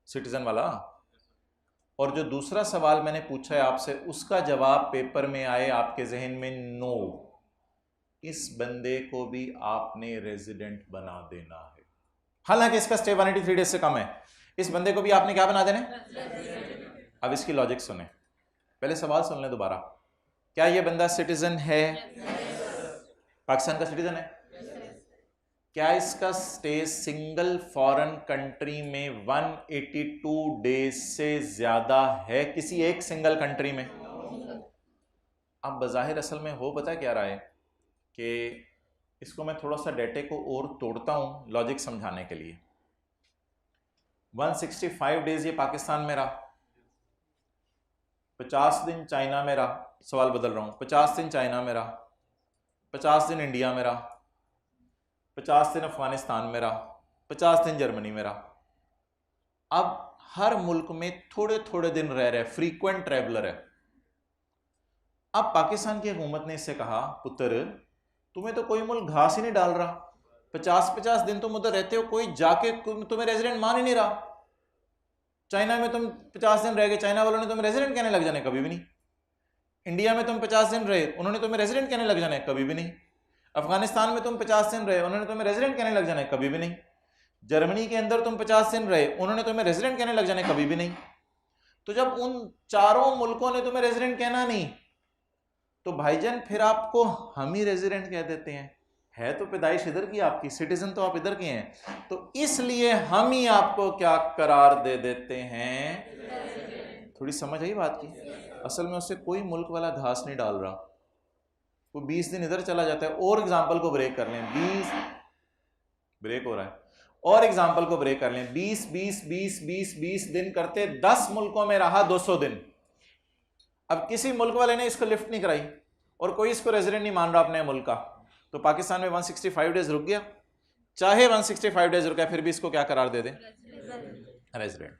A: सिटीजन वाला, और जो दूसरा सवाल मैंने पूछा है आपसे उसका जवाब पेपर में आए आपके जहन में नो, इस बंदे को भी आपने रेजिडेंट बना देना है। हालांकि इसका स्टे 183 डेज से कम है, इस बंदे को भी आपने क्या बना देना है? अब इसकी लॉजिक सुने, पहले सवाल सुन लें दोबारा। क्या ये बंदा सिटीजन है? पाकिस्तान का सिटीजन है? क्या इसका स्टे सिंगल फॉरेन कंट्री में 182 डेज से ज्यादा है, किसी एक सिंगल कंट्री में? अब बज़ाहिर असल में हो पता है क्या रहा है कि इसको मैं थोड़ा सा डेटे को और तोड़ता हूं लॉजिक समझाने के लिए। 165 डेज ये पाकिस्तान में रहा, 50 दिन चाइना में रहा, सवाल बदल रहा हूं, 50 दिन चाइना में रहा, 50 दिन इंडिया में रहा, 50 दिन अफगानिस्तान में रहा, 50 दिन जर्मनी में रहा। अब हर मुल्क में थोड़े थोड़े दिन रह रहे, फ्रीक्वेंट ट्रैवलर है। अब पाकिस्तान की हुकूमत ने इससे कहा, पुत्र तुम्हें तो कोई मुल्क घास ही नहीं डाल रहा, 50-50 दिन तुम उधर रहते हो, कोई जाके तुम्हें रेजिडेंट मान ही नहीं रहा। चाइना में तुम 50 दिन रह गए, चाइना वालों ने तुम्हें रेजिडेंट कहने लग जाने, कभी भी नहीं। इंडिया में तुम 50 दिन रहे, उन्होंने तुम्हें रेजिडेंट कहने लग जाने, कभी भी नहीं। अफगानिस्तान में तुम 50 दिन रहे, उन्होंने तुम्हें रेजिडेंट कहने लग जाने, कभी भी नहीं। जर्मनी के अंदर तुम 50 दिन रहे, उन्होंने तुम्हें रेजिडेंट कहने लग जाने, कभी भी नहीं। तो जब उन चारों मुल्कों ने तुम्हें रेजिडेंट कहना नहीं, तो भाईजान फिर आपको हम ही रेजिडेंट कह देते हैं। है तो पैदाइश इधर की आपकी, सिटीजन तो आप इधर के हैं, तो इसलिए हम ही आपको क्या करार दे देते हैं। थोड़ी समझ आई बात की? असल में उससे कोई मुल्क वाला घास नहीं डाल रहा, वो 20 दिन इधर चला जाता है। और एग्जाम्पल को ब्रेक कर लें, 20 ब्रेक हो रहा है, और एग्जाम्पल को ब्रेक कर लें, 20 दिन करते 10 मुल्कों में रहा 200 दिन। अब किसी मुल्क वाले ने इसको लिफ्ट नहीं कराई और कोई इसको रेजिडेंट नहीं मान रहा अपने मुल्क का, तो पाकिस्तान में 165 डेज रुक गया। चाहे 165 डेज रुका फिर भी इसको क्या करार दे दें? रेजिडेंट।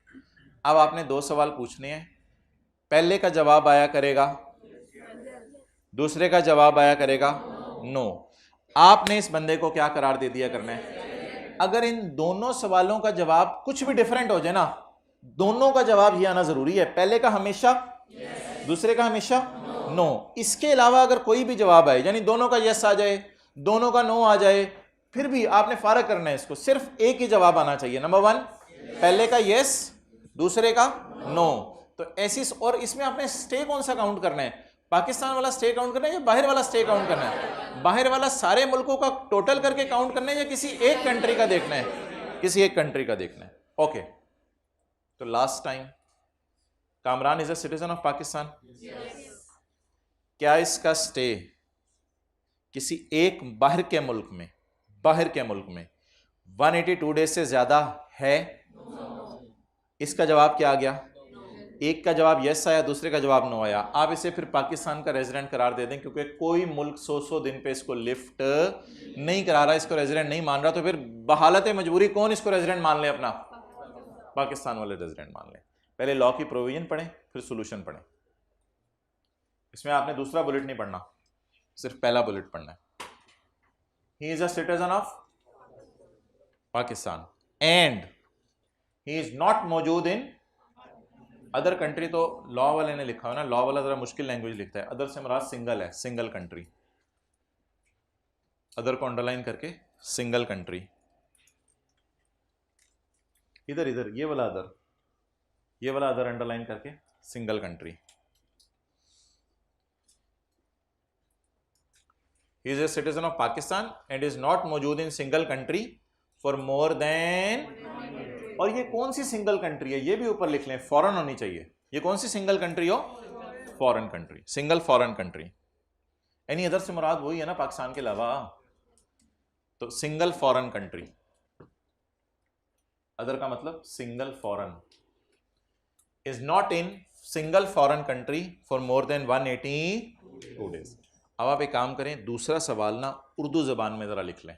A: अब आपने 2 सवाल पूछने हैं, पहले का जवाब आया करेगा, दूसरे का जवाब आया करेगा नो। आपने इस बंदे को क्या करार दे दिया करना है? अगर इन दोनों सवालों का जवाब कुछ भी डिफरेंट हो जाए ना, दोनों का जवाब ये आना जरूरी है, पहले का हमेशा दूसरे का हमेशा नो। इसके अलावा अगर कोई भी जवाब आए, यानी दोनों का यस आ जाए, दोनों का नो आ जाए, फिर भी आपने फारक करना है इसको, सिर्फ एक ही जवाब आना चाहिए। नंबर 1 पहले का यस, दूसरे का नो। तो ऐसी, और इसमें आपने स्टे कौन सा काउंट करना है? पाकिस्तान वाला स्टे काउंट करना है या बाहर वाला स्टे काउंट करना है? बाहर वाला सारे मुल्कों का टोटल करके काउंट करना है या किसी एक कंट्री का देखना है? किसी एक कंट्री का देखना है। ओके, तो last time, Kamran is a citizen of Pakistan. क्या इसका स्टे किसी एक बाहर के मुल्क में 182 डेज से ज्यादा है? इसका जवाब क्या आ गया? एक का जवाब यस आया, दूसरे का जवाब नो आया। आप इसे फिर पाकिस्तान का रेजिडेंट करार दे दें, क्योंकि कोई मुल्क 100 दिन पे इसको लिफ्ट नहीं करा रहा, इसको रेजिडेंट नहीं मान रहा, तो फिर बहालत मजबूरी कौन इसको रेजिडेंट मान ले? अपना पाकिस्तान वाले रेजिडेंट मान ले। पहले लॉ की प्रोविजन पढ़ें, फिर सोल्यूशन पढ़ें। इसमें आपने दूसरा बुलेट नहीं पढ़ना, सिर्फ पहला बुलेट पढ़ना है। ही is a citizen of Pakistan and he is not मौजूद इन अदर कंट्री। तो लॉ वाले ने लिखा है ना, लॉ वाला जरा मुश्किल लैंग्वेज लिखता है, अदर से मराद सिंगल है, सिंगल कंट्री। अदर को अंडरलाइन करके सिंगल कंट्री, इधर इधर ये वाला अदर अंडरलाइन करके single country. He is a citizen of Pakistan and is not मौजूद in single country for more than, और ये कौन सी सिंगल कंट्री है ये भी ऊपर लिख लें, फॉरेन होनी चाहिए। ये कौन सी सिंगल कंट्री हो? Foreign country, single foreign country. Any other से मुराद वही है ना पाकिस्तान के अलावा, तो सिंगल फॉरेन कंट्री, अदर का मतलब single foreign, is not in single foreign country for more than 182 days. अब आप एक काम करें, दूसरा सवाल ना उर्दू ज़बान में ज़रा लिख लें,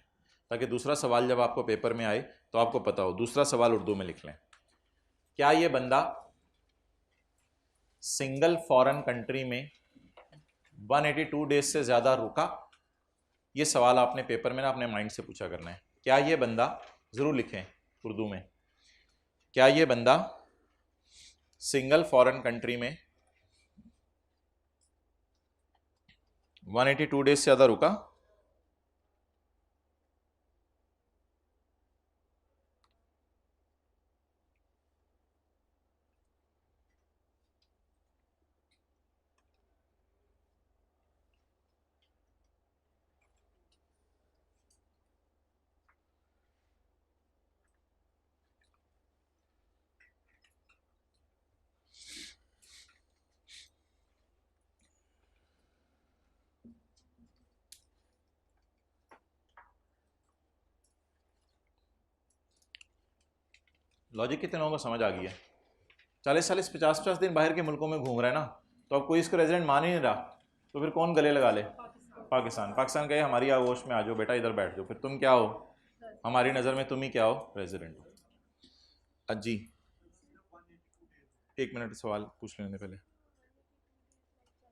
A: ताकि दूसरा सवाल जब आपको पेपर में आए तो आपको पता हो। दूसरा सवाल उर्दू में लिख लें, क्या ये बंदा सिंगल फॉरेन कंट्री में 182 डेज से ज़्यादा रुका? ये सवाल आपने पेपर में ना अपने माइंड से पूछा करना है। क्या ये बंदा, ज़रूर लिखें उर्दू में, क्या ये बंदा सिंगल फॉरेन कंट्री में 182 डेज से ज़्यादा रुका? लॉजिक कितने लोगों को समझ आ गई है? 40-40 50-50 दिन बाहर के मुल्कों में घूम रहा है ना, तो अब कोई इसको रेजिडेंट मान ही नहीं रहा, तो फिर कौन गले लगा ले? पाकिस्तान कहे हमारी आगोश में आ जाओ बेटा, इधर बैठ जाओ, फिर तुम क्या हो हमारी नज़र में? तुम ही क्या हो? रेजिडेंट हो। अजी एक मिनट सवाल पूछ लेने पहले।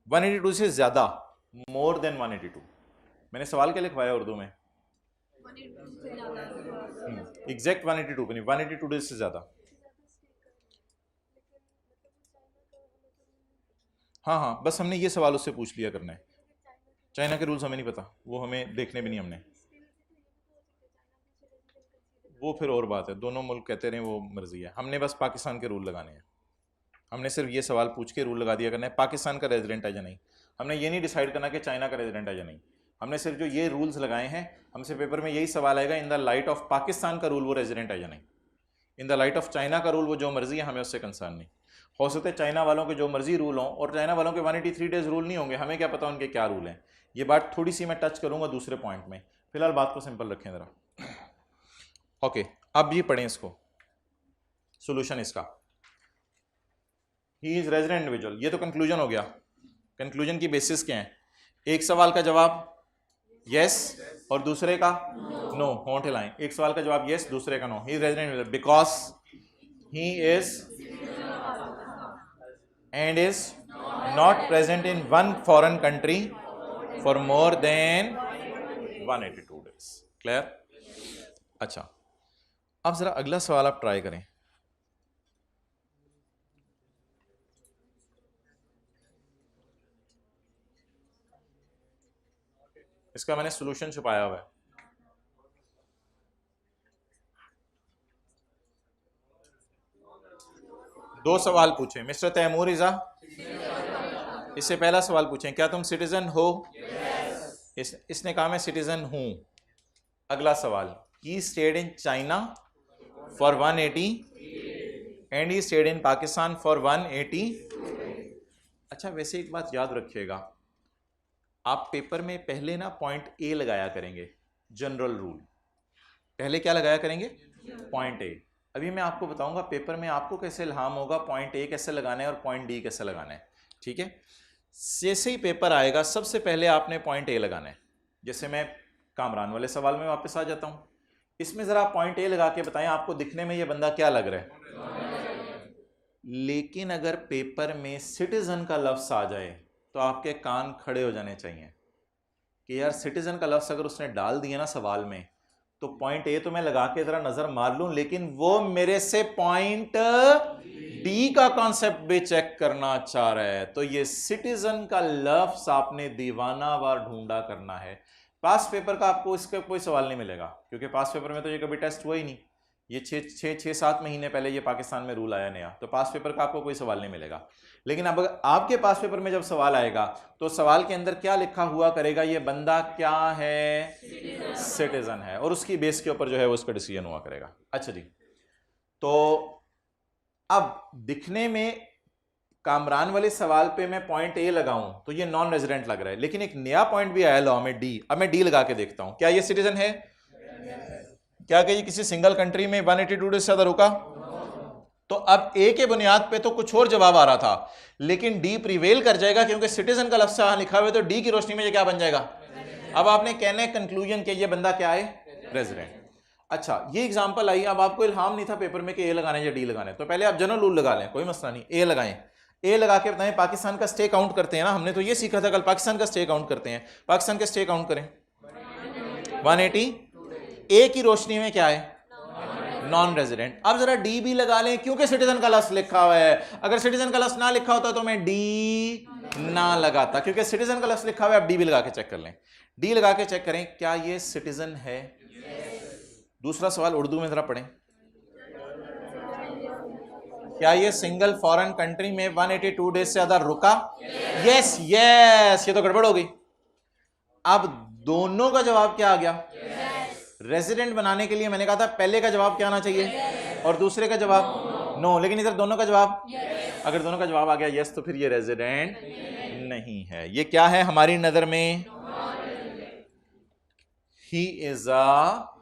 A: 182 से ज़्यादा, मोर देन 182, मैंने सवाल क्या लिखवाया उर्दू में? एग्जैक्ट 182 नहीं, 182 डेज से ज़्यादा। हाँ हाँ, बस हमने ये सवाल उससे पूछ लिया करना है। चाइना के रूल्स हमें नहीं पता, वो हमें देखने भी नहीं हमने, वो फिर और बात है, दोनों मुल्क कहते रहे वो मर्जी है। हमने बस पाकिस्तान के रूल लगाने हैं, हमने सिर्फ ये सवाल पूछ के रूल लगा दिया करना है पाकिस्तान का रेजिडेंट है या नहीं। हमने ये नहीं डिसाइड करना कि चाइना का रेजिडेंट है या नहीं, हमने सिर्फ जो ये रूल्स लगाए हैं, हमसे पेपर में यही सवाल आएगा, in the light of Pakistan का रूल वो रेजिडेंट है या नहीं, in the light of China का रूल वो जो मर्जी है, हमें उससे कंसर्न नहीं। हो सकता है चाइना वालों के जो मर्जी रूल हों और चाइना वालों के 183 डेज रूल नहीं होंगे, हमें क्या पता उनके क्या रूल हैं। ये बात थोड़ी सी मैं टच करूंगा दूसरे पॉइंट में, फिलहाल बात को सिंपल रखें ज़रा। ओके, अब ये पढ़ें इसको, सोल्यूशन इसका। ही इज रेजिडेंट इंडिविजुअल, ये तो कंक्लूजन हो गया। कंक्लूजन की बेसिस क्या है? एक सवाल का जवाब यस और दूसरे का नो, होंठ हिलाएं। एक सवाल का जवाब यस, दूसरे का no. He is resident individual because he is and is not present in one foreign country for more than 182 days. Clear? अच्छा, अब जरा अगला सवाल आप ट्राई करें। इसका मैंने सॉल्यूशन छुपाया हुआ है। दो सवाल पूछे मिस्टर तैमूर इज़ा, इससे पहला सवाल पूछें, क्या तुम सिटीजन हो? इसने कहा मैं सिटीजन हूं। अगला सवाल, he stayed in China for 180 and he stayed in Pakistan for 180। अच्छा, वैसे एक बात याद रखिएगा, आप पेपर में पहले ना पॉइंट ए लगाया करेंगे, जनरल रूल। पहले क्या लगाया करेंगे? Point A. अभी मैं आपको बताऊंगा पेपर में आपको कैसे इल्हाम होगा पॉइंट ए कैसे लगाना है और पॉइंट डी कैसे लगाना है। ठीक है, जैसे ही पेपर आएगा सबसे पहले आपने पॉइंट ए लगाना है। जैसे मैं कामरान वाले सवाल में वापस आ जाता हूं, इसमें ज़रा पॉइंट ए लगा के बताएं आपको दिखने में ये बंदा क्या लग रहा है। लेकिन अगर पेपर में सिटीजन का लफ्ज़ आ जाए तो आपके कान खड़े हो जाने चाहिए कि यार सिटीजन का लफ्ज़ अगर उसने डाल दिया ना सवाल में, तो पॉइंट ए तो मैं लगा के ज़रा नज़र मार लूं, लेकिन वो मेरे से पॉइंट डी का कॉन्सेप्ट भी चेक करना चाह रहा है। तो ये सिटीजन का लफ्ज़ आपने दीवानावार ढूंढा करना है। पास्ट पेपर का आपको इसका कोई सवाल नहीं मिलेगा, क्योंकि पास्ट पेपर में तो ये कभी टेस्ट हुआ ही नहीं। ये 6-7 महीने पहले ये पाकिस्तान में रूल आया नया, तो पास्ट पेपर का आपको कोई सवाल नहीं मिलेगा। लेकिन अब आपके पास्ट पेपर में जब सवाल आएगा तो सवाल के अंदर क्या लिखा हुआ करेगा, ये बंदा क्या है, सिटीजन है, और उसकी बेस के ऊपर जो है वो उसका डिसीजन हुआ करेगा। अच्छा जी, तो अब दिखने में कामरान वाले सवाल पे मैं पॉइंट ए लगाऊं तो ये नॉन रेजिडेंट लग रहा है, लेकिन एक नया पॉइंट भी आया लॉ में, डी। अब मैं डी लगा के देखता हूं, क्या ये सिटीजन है? क्या ये किसी सिंगल कंट्री में 182 डेज से ज्यादा रुका? तो अब ए के बुनियाद पे तो कुछ और जवाब आ रहा था, लेकिन डी प्रिवेल कर जाएगा, क्योंकि सिटीजन का लफ्ज यहां लिखा हुआ है, तो डी की रोशनी में ये क्या बन जाएगा? अब आपने कहना है कंक्लूजन के ये बंदा क्या है, रेजिडेंट। अच्छा, ये एग्जांपल आई, अब आपको इल्हाम नहीं था पेपर में कि ए लगाने या डी लगाने, तो पहले आप जनरल रूल लगा लें, कोई मसला नहीं, ए लगाएं। ए लगा के बताएं पाकिस्तान का स्टे काउंट करते हैं ना, हमने तो ये सीखा था कल, पाकिस्तान का स्टे काउंट करते हैं। पाकिस्तान का स्टे काउंट करें 180। ए की रोशनी में क्या है, नॉन रेजिडेंट। अब जरा डी भी लगा लें, क्योंकि सिटीजन का लफ्ज लिखा हुआ है। अगर सिटीजन का लफ्ज ना लिखा होता तो मैं डी ना लगाता, क्योंकि सिटीजन का लफ्ज लिखा हुआ है। अब डी भी लगा के चेक कर लें, डी लगा के चेक करें क्या ये सिटीजन है। दूसरा सवाल उर्दू में जरा पढ़ें, क्या ये सिंगल फॉरेन कंट्री में 182 डेज से ज्यादा रुका? यस यस, ये तो गड़बड़ हो गई। अब दोनों का जवाब क्या आ गया? रेजिडेंट बनाने के लिए मैंने कहा था पहले का जवाब क्या आना चाहिए और दूसरे का जवाब नो, लेकिन इधर दोनों का जवाब अगर दोनों का जवाब आ गया यस, तो फिर ये रेजिडेंट नहीं है। ये क्या है हमारी नजर में? He is a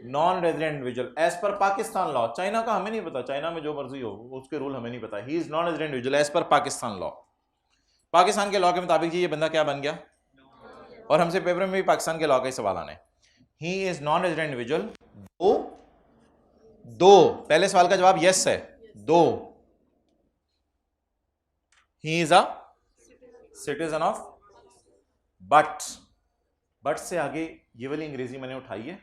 A: non resident individual as per Pakistan law. China का हमें नहीं पता, चाइना में जो मर्जी हो उसके रूल हमें नहीं पता। He is non resident individual as per Pakistan law. Pakistan के लॉ के मुताबिक जी ये बंदा क्या बन गया, और हमसे पेपर में भी पाकिस्तान के लॉ का ही सवाल आना है। ही इज नॉन रेजिडेंट इंडिविजुअल। दो पहले सवाल का जवाब यस है, दो ही is a citizen of, but से आगे ये वाली अंग्रेजी मैंने उठाई है,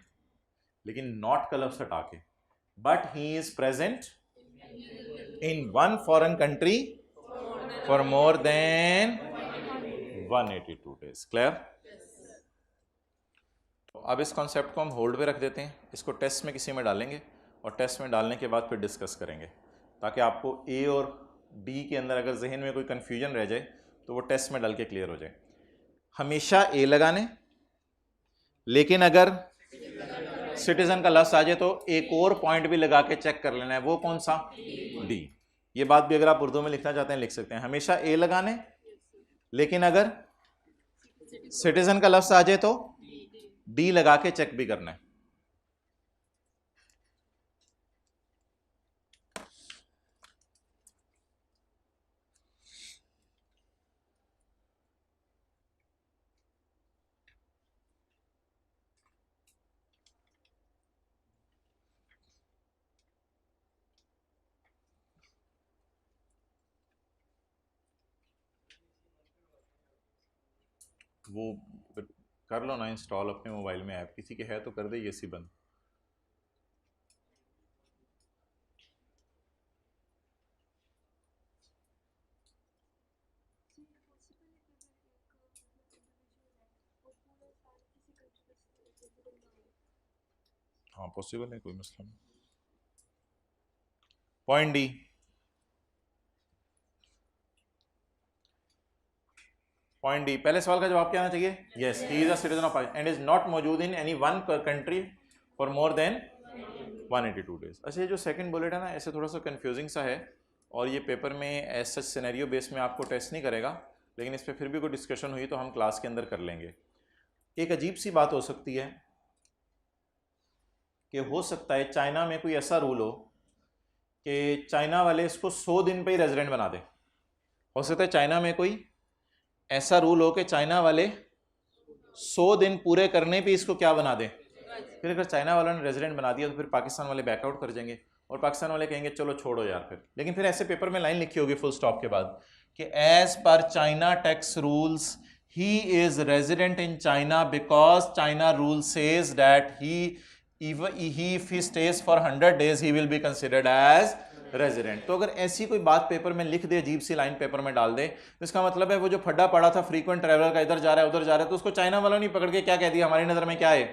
A: लेकिन नॉट का लफ्ज हटा के, but he is present in one foreign country for more than 182 days. Clear? तो अब इस कॉन्सेप्ट को हम होल्ड पे रख देते हैं, इसको टेस्ट में किसी में डालेंगे और टेस्ट में डालने के बाद फिर डिस्कस करेंगे, ताकि आपको ए और डी के अंदर अगर जहन में कोई कंफ्यूजन रह जाए तो वो टेस्ट में डाल के क्लियर हो जाए। हमेशा ए लगाने, लेकिन अगर सिटीजन का लफ्ज आ जाए तो एक और पॉइंट भी लगा के चेक कर लेना है, वो कौन सा? डी। ये बात भी अगर आप उर्दू में लिखना चाहते हैं लिख सकते हैं, हमेशा ए लगाने, लेकिन अगर सिटीजन का लफ्ज आ जाए तो डी लगा के चेक भी करना है। वो कर लो ना इंस्टॉल अपने मोबाइल में ऐप, किसी के है तो कर दे ये सी बंद। हाँ पॉसिबल है, कोई मसला नहीं। पॉइंट डी, पॉइंट डी, पहले सवाल का जवाब क्या आना चाहिए? Yes, he is a citizen of and is not मौजूद in any one country for more than 182 days. अच्छा, ये जो सेकंड बुलेट है ना, ऐसे थोड़ा सा कंफ्यूजिंग सा है, और ये पेपर में एज सच सिनेरियो बेस में आपको टेस्ट नहीं करेगा, लेकिन इस पर फिर भी कोई डिस्कशन हुई तो हम क्लास के अंदर कर लेंगे। एक अजीब सी बात हो सकती है कि हो सकता है चाइना में कोई ऐसा रूल हो कि चाइना वाले इसको 100 दिन पे ही रेजिडेंट बना दे। हो सकता है चाइना में कोई ऐसा रूल हो कि चाइना वाले 100 दिन पूरे करने पे इसको क्या बना दें। फिर अगर चाइना वालों ने रेजिडेंट बना दिया तो फिर पाकिस्तान वाले बैकआउट कर जाएंगे और पाकिस्तान वाले कहेंगे चलो छोड़ो यार फिर। लेकिन फिर ऐसे पेपर में लाइन लिखी होगी फुल स्टॉप के बाद कि as per China tax rules he is resident in China because China rule says that he if he stays for 100 days he will be considered as resident. तो अगर ऐसी कोई बात पेपर में लिख दे, अजीब सी लाइन पेपर में डाल दे, तो इसका मतलब है वो जो फड्डा पड़ा था फ्रीक्वेंट ट्रैवलर का, इधर जा रहा है उधर जा रहा है, तो उसको चाइना वालों ने पकड़ के क्या कह दिया, हमारी नज़र में क्या है,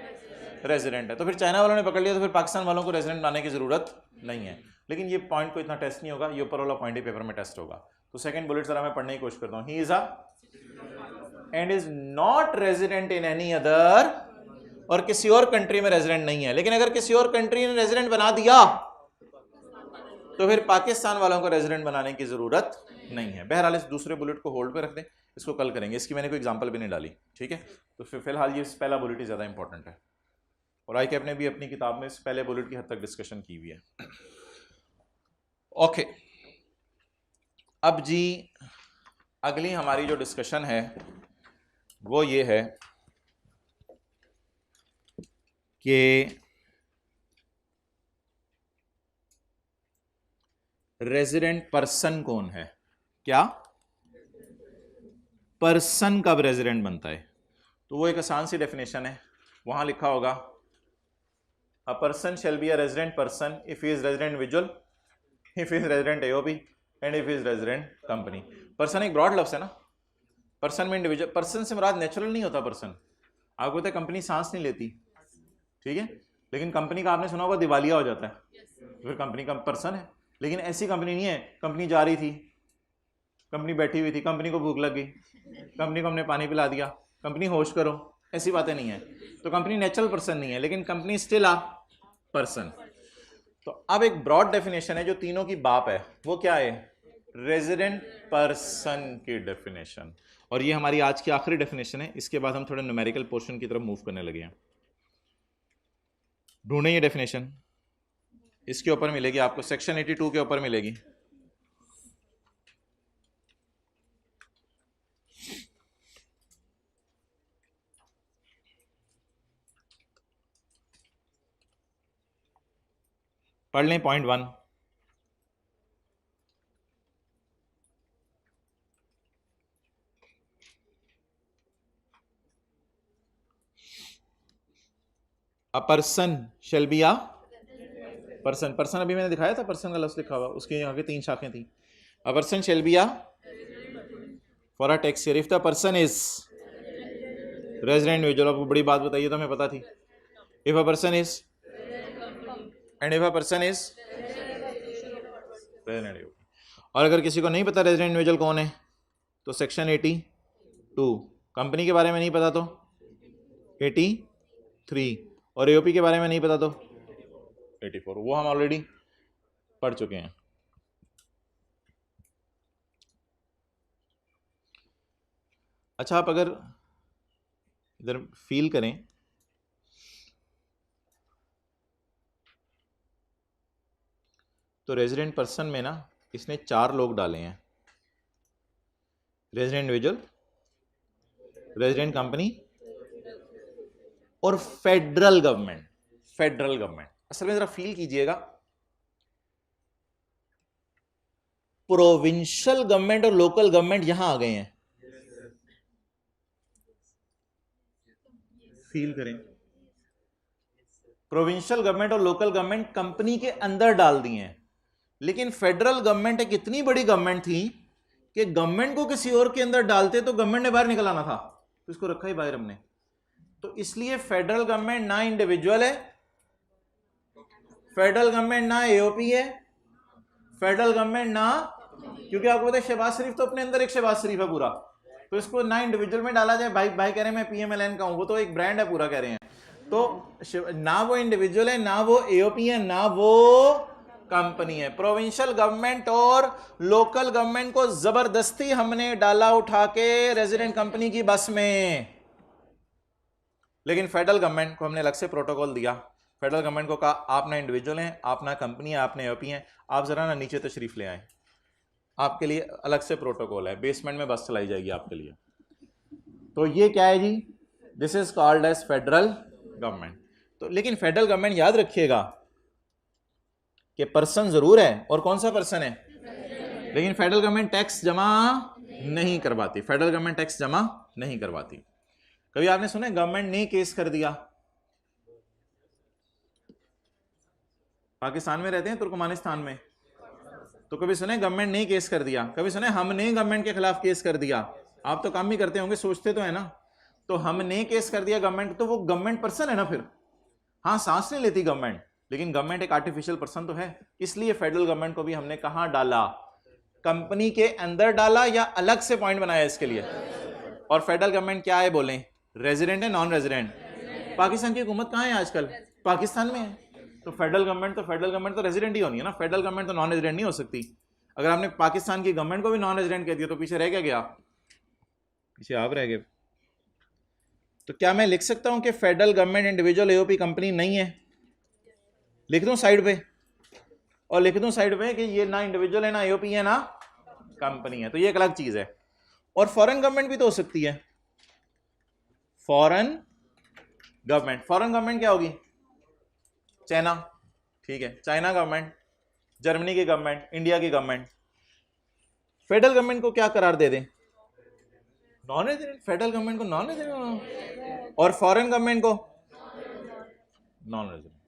A: रेजिडेंट है। तो फिर चाइना वालों ने पकड़ लिया, तो फिर पाकिस्तान वालों को रेजिडेंट बनाने की जरूरत नहीं है। लेकिन ये पॉइंट को इतना टेस्ट नहीं होगा, ये ऊपर वाला पॉइंट ही पेपर में टेस्ट होगा। तो सेकंड बुलेट जरा मैं पढ़ने की कोशिश करता हूँ। ही is a and is not resident in any other, और किसी और कंट्री में रेजिडेंट नहीं है। लेकिन अगर किसी और कंट्री ने रेजिडेंट बना दिया तो फिर पाकिस्तान वालों को रेजिडेंट बनाने की जरूरत नहीं है। बहरहाल इस दूसरे बुलेट को होल्ड पे रख दें, इसको कल करेंगे, इसकी मैंने कोई एग्जांपल भी नहीं डाली, ठीक है। तो फिर फिलहाल ये पहला बुलेट ही ज्यादा इंपॉर्टेंट है, और आई कैप ने भी अपनी किताब में इस पहले बुलेट की हद तक डिस्कशन की हुई है। ओके, अब जी अगली हमारी जो डिस्कशन है वो ये है कि रेजिडेंट पर्सन कौन है। क्या पर्सन कब रेजिडेंट बनता है? तो वो एक आसान सी डेफिनेशन है, वहां लिखा होगा a person shall be a resident person if he is resident individual, if he is resident AOP and if he is resident company. Person एक ब्रॉड लफ्ज है ना, पर्सन में इंडिविजुअल, पर्सन से मुराद नेचुरल नहीं होता पर्सन। आपको पता है कंपनी सांस नहीं लेती, ठीक है, लेकिन कंपनी का आपने सुना होगा दिवालिया हो जाता है, फिर कंपनी का पर्सन है। लेकिन ऐसी कंपनी नहीं है, कंपनी जा रही थी, कंपनी बैठी हुई थी, कंपनी को भूख लग गई, कंपनी को हमने पानी पिला दिया, कंपनी होश करो, ऐसी बातें नहीं है। तो कंपनी नेचुरल पर्सन नहीं है, लेकिन कंपनी स्टिल आ पर्सन। तो अब एक ब्रॉड डेफिनेशन है जो तीनों की बाप है, वो क्या है, रेजिडेंट पर्सन की डेफिनेशन। और ये हमारी आज की आखिरी डेफिनेशन है, इसके बाद हम थोड़ा न्यूमेरिकल पोर्शन की तरफ मूव करने लगे हैं। ढूंढें ये डेफिनेशन, इसके ऊपर मिलेगी आपको, सेक्शन 82 के ऊपर मिलेगी। पढ़ लें point 1। A person shall be a person, person अभी मैंने दिखाया था, पर्सन का लफ्ज लिखा हुआ, उसके आगे 3 शाखें थी। A person shall be a for a tax if the person is resident individual. आपको बड़ी बात बताइए तो हमें पता थी, if a person is and if a person is resident. और अगर किसी को नहीं पता रेजिडेंट इंडिविजुअल कौन है तो सेक्शन 82, कंपनी के बारे में नहीं पता तो 83, और एओपी के बारे में नहीं पता तो 84, वो हम ऑलरेडी पढ़ चुके हैं। अच्छा, आप अगर इधर फील करें तो रेजिडेंट पर्सन में ना इसने 4 लोग डाले हैं, रेजिडेंट इंडिविजुअल, रेजिडेंट कंपनी और फेडरल गवर्नमेंट। फेडरल गवर्नमेंट असल में जरा फील कीजिएगा, प्रोविंशियल गवर्नमेंट और लोकल गवर्नमेंट यहां आ गए हैं, फील करें, प्रोविंशियल गवर्नमेंट और लोकल गवर्नमेंट कंपनी के अंदर डाल दिए हैं। लेकिन फेडरल गवर्नमेंट एक इतनी बड़ी गवर्नमेंट थी कि गवर्नमेंट को किसी और के अंदर डालते तो गवर्नमेंट ने बाहर निकल आना था, तो इसको रखा ही बाहर हमने। तो इसलिए फेडरल गवर्नमेंट ना इंडिविजुअल है, फेडरल गवर्नमेंट ना एओपी है, फेडरल गवर्नमेंट ना, क्योंकि आपको पता है शहबाज शरीफ तो अपने अंदर एक शहबाज शरीफ है पूरा, तो इसको ना इंडिविजुअल में डाला जाए। भाई भाई कह रहे हैं मैं पीएमएलएन का हूं, वो तो एक ब्रांड है पूरा कह रहे हैं, तो ना वो इंडिविजुअल है, ना वो एओपी है, ना वो कंपनी है। प्रोविंशियल गवर्नमेंट और लोकल गवर्नमेंट को जबरदस्ती हमने डाला उठा के रेजिडेंट कंपनी की बस में। लेकिन फेडरल गवर्नमेंट को हमने अलग से प्रोटोकॉल दिया, फेडरल गवर्नमेंट को कहा आप ना इंडिविजुअल हैं, आप ना कंपनी है, आप ना एओपी हैं, आप जरा ना नीचे तशरीफ ले आए, आपके लिए अलग से प्रोटोकॉल है, बेसमेंट में बस चलाई जाएगी आपके लिए। तो ये क्या है जी, this is called as federal government. तो लेकिन फेडरल गवर्नमेंट याद रखिएगा कि पर्सन जरूर है, और कौन सा पर्सन है, लेकिन फेडरल गवर्नमेंट टैक्स जमा नहीं करवाती, फेडरल गवर्नमेंट टैक्स जमा नहीं करवाती। कभी आपने सुना है गवर्नमेंट ने केस कर दिया, पाकिस्तान में रहते हैं तुर्कमानिस्तान में, तो कभी सुने गवर्नमेंट ने केस कर दिया, कभी सुने हमने गवर्नमेंट के खिलाफ केस कर दिया। आप तो काम ही करते होंगे, सोचते तो है ना। तो हमने केस कर दिया गवर्नमेंट, तो वो गवर्नमेंट पर्सन है ना फिर। हाँ सांस नहीं लेती गवर्नमेंट, लेकिन गवर्नमेंट एक आर्टिफिशियल पर्सन तो है। इसलिए फेडरल गवर्नमेंट को भी हमने कहां डाला, कंपनी के अंदर डाला या अलग से पॉइंट बनाया इसके लिए। और फेडरल गवर्नमेंट क्या है बोलें, रेजिडेंट है नॉन रेजिडेंट? पाकिस्तान की हुकूमत कहां है आजकल, पाकिस्तान में है। तो फेडरल गवर्नमेंट तो रेजिडेंट ही होनी है ना, फेडरल गवर्नमेंट तो नॉन रेजिडेंट नहीं हो सकती। अगर आपने पाकिस्तान की गवर्नमेंट को भी नॉन रेजिडेंट कह दिया तो पीछे रह क्या गया, पीछे आप रह गए। तो क्या मैं लिख सकता हूं कि federal government individual AOP company नहीं है? लिख दूं साइड पे, और लिख दूं साइड पे कि ये ना इंडिविजुअल है ना एओपी है ना कंपनी है, तो ये एक अलग चीज है। और फॉरेन गवर्नमेंट भी तो हो सकती है, फॉरेन गवर्नमेंट क्या होगी, चाइना, ठीक है, चाइना गवर्नमेंट, जर्मनी की गवर्नमेंट, इंडिया की गवर्नमेंट। फेडरल गवर्नमेंट को क्या करार दे दें, नॉन रेजिडेंट, फेडरल गवर्नमेंट को नॉन रेजिडेंट और फॉरेन गवर्नमेंट को नॉन रेजिडेंट।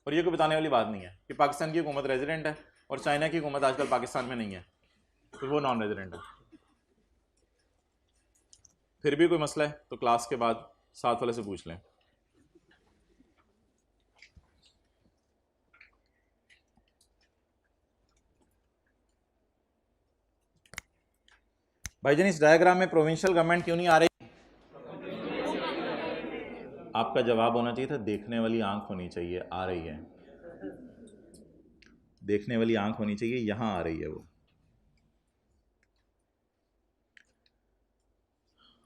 A: और ये कोई बताने वाली बात नहीं है कि पाकिस्तान की हुकूमत रेजिडेंट है और चाइना की हुकूमत आजकल पाकिस्तान में नहीं है, तो वो नॉन रेजिडेंट है। फिर भी कोई मसला है तो क्लास के बाद साथ वाले से पूछ लें। भाईजान इस डायग्राम में प्रोविंशियल गवर्नमेंट क्यों नहीं आ रही? आपका जवाब होना चाहिए था देखने वाली आंख होनी चाहिए, आ रही है, देखने वाली आंख होनी चाहिए, यहां आ रही है वो।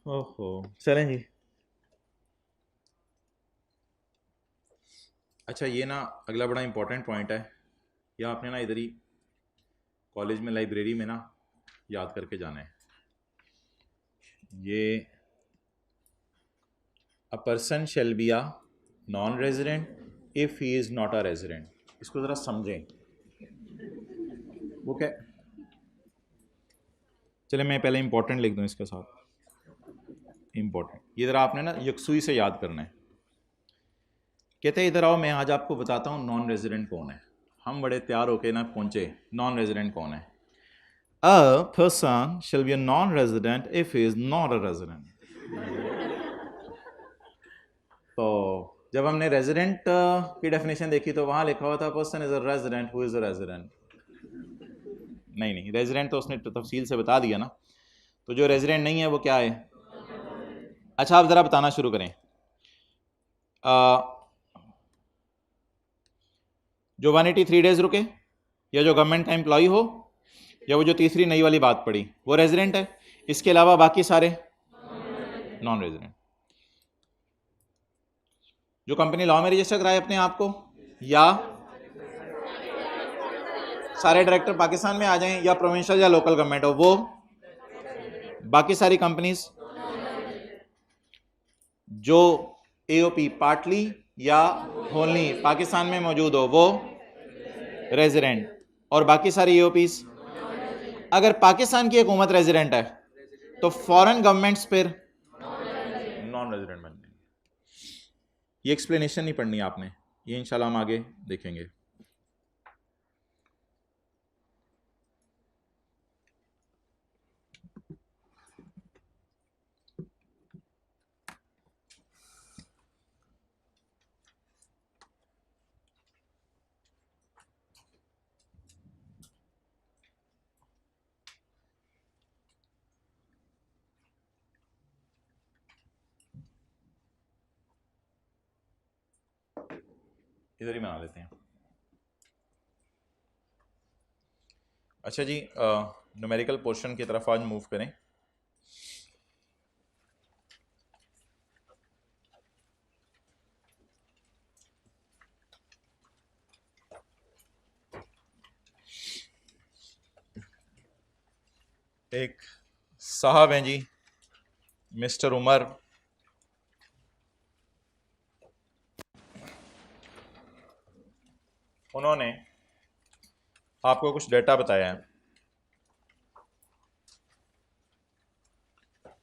A: ओहो चलें जी। अच्छा ये ना अगला बड़ा इंपॉर्टेंट पॉइंट है, यह आपने ना इधर ही कॉलेज में लाइब्रेरी में ना याद करके जाना है। ये a person shall be a non resident if he is not a resident. इसको ज़रा समझें, वो क्या, चले मैं पहले इंपॉर्टेंट लिख दूं इसके साथ, इंपॉर्टेंट। ये ज़रा आपने ना यकसुई से याद करना है। कहते हैं इधर आओ मैं आज आपको बताता हूँ नॉन रेजिडेंट कौन है। हम बड़े तैयार होके ना पहुंचे, नॉन रेजिडेंट कौन है? A person shall be a non resident if he is not a resident. तो जब हमने रेजिडेंट की डेफिनेशन देखी तो वहां लिखा हुआ था person is a resident who is a resident. नहीं रेजिडेंट तो उसने तफसील से बता दिया ना, तो जो रेजिडेंट नहीं है वो क्या है? अच्छा आप ज़रा बताना शुरू करें, जो 183 डेज रुके या जो गवर्नमेंट का एम्प्लॉय हो या वो जो तीसरी नई वाली बात पड़ी वो रेजिडेंट है, इसके अलावा बाकी सारे नॉन रेजिडेंट। जो कंपनी लॉ में रजिस्टर कराए अपने आप को, या सारे डायरेक्टर पाकिस्तान में आ जाएं, या प्रोविंशियल या लोकल गवर्नमेंट हो, वो बाकी सारी कंपनीज जो एओपी पार्टली या होनली पाकिस्तान में मौजूद हो वो रेजिडेंट, और बाकी सारी एओपीज। अगर पाकिस्तान की हुकूमत रेजिडेंट है तो फॉरेन गवर्नमेंट्स फिर नॉन रेजिडेंट बनते हैं। ये एक्सप्लेनेशन नहीं पढ़नी आपने, ये इंशाल्लाह हम आगे देखेंगे। इधर ही बना लेते हैं। अच्छा जी, न्यूमेरिकल पोर्शन की तरफ आज मूव करें। एक साहब हैं जी, मिस्टर उमर, उन्होंने आपको कुछ डेटा बताया है।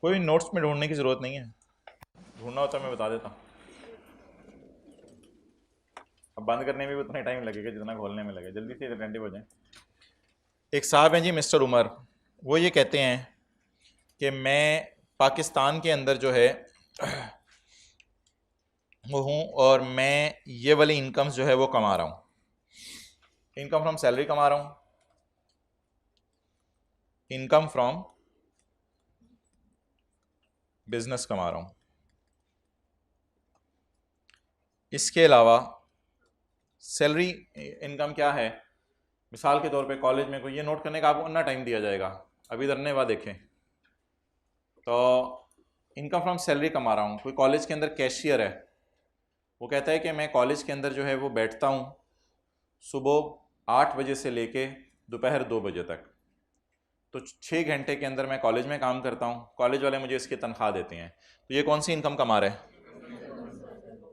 A: कोई नोट्स में ढूंढने की ज़रूरत नहीं है, ढूंढना होता मैं बता देता। अब बंद करने में भी उतना ही टाइम लगेगा जितना खोलने में लगेगा, जल्दी से अटेंटिव हो जाएं। एक साहब हैं जी मिस्टर उमर, वो ये कहते हैं कि मैं पाकिस्तान के अंदर जो है वो हूँ और मैं ये वाली इनकम जो है वो कमा रहा हूँ, इनकम फ्रॉम सैलरी कमा रहा हूँ, इनकम फ्रॉम बिजनेस कमा रहा हूँ। इसके अलावा सैलरी इनकम क्या है, मिसाल के तौर पे कॉलेज में कोई, ये नोट करने का आपको अन्ना टाइम दिया जाएगा, अभी धरने बाद देखें। तो इनकम फ्रॉम सैलरी कमा रहा हूँ। कोई कॉलेज के अंदर कैशियर है, वो कहता है कि मैं कॉलेज के अंदर जो है वो बैठता हूँ सुबह 8 बजे से लेके दोपहर 2 बजे तक, तो 6 घंटे के अंदर मैं कॉलेज में काम करता हूँ, कॉलेज वाले मुझे इसकी तनख्वाह देते हैं। तो ये कौन सी इनकम कमा रहे हैं?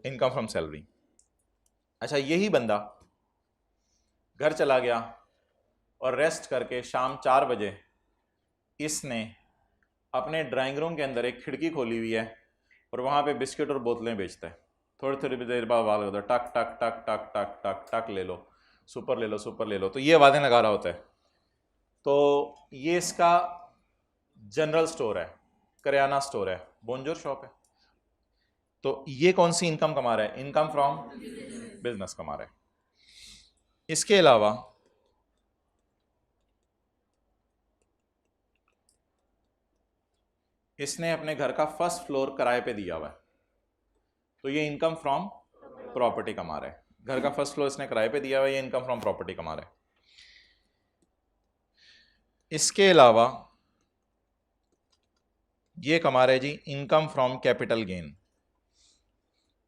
A: Income from salary. अच्छा, यही बंदा घर चला गया और रेस्ट करके शाम 4 बजे इसने अपने ड्राइंग रूम के अंदर एक खिड़की खोली हुई है और वहाँ पे बिस्किट और बोतलें बेचता है। थोड़ी थोड़ी देर बाद आवाज़ होता है, टक टक टक टक टक टक टक, ले लो सुपर, ले लो सुपर, ले लो। तो ये आवाज़ें लगा रहा होता है। तो ये इसका जनरल स्टोर है, करियाना स्टोर है, बोनजोर शॉप है। तो ये कौन सी इनकम कमा रहा है? इनकम फ्रॉम बिजनेस कमा रहा है। इसके अलावा इसने अपने घर का फर्स्ट फ्लोर किराए पे दिया हुआ है, तो ये इनकम फ्रॉम प्रॉपर्टी कमा रहा है। घर का फर्स्ट फ्लोर इसने किराए पे दिया हुआ है, ये इनकम फ्रॉम प्रॉपर्टी कमा रहा है। इसके अलावा ये कमा रहे जी income from capital gain,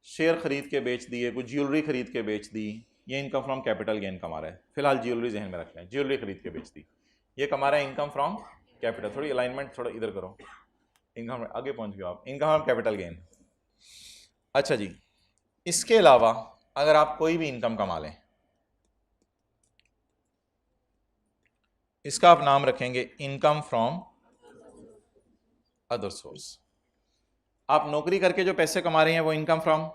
A: share खरीद के बेच दिए, कुछ ज्वेलरी खरीद के बेच दी, ये इनकम फ्रॉम कैपिटल गेन कमा रहा है। फिलहाल ज्वेलरी जहन में रख लें, ज्वेलरी खरीद के बेच दी, ये कमा रहा है इनकम फ्रॉम कैपिटल। थोड़ी अलाइनमेंट थोड़ा इधर करो, इनकम आगे पहुंच गए आप, इनकम फ्रॉम कैपिटल गेन। अच्छा जी, इसके अलावा अगर आप कोई भी इनकम कमा लें, इसका आप नाम रखेंगे इनकम फ्रॉम अदर सोर्स। आप नौकरी करके जो पैसे कमा रहे हैं वो इनकम फ्रॉम,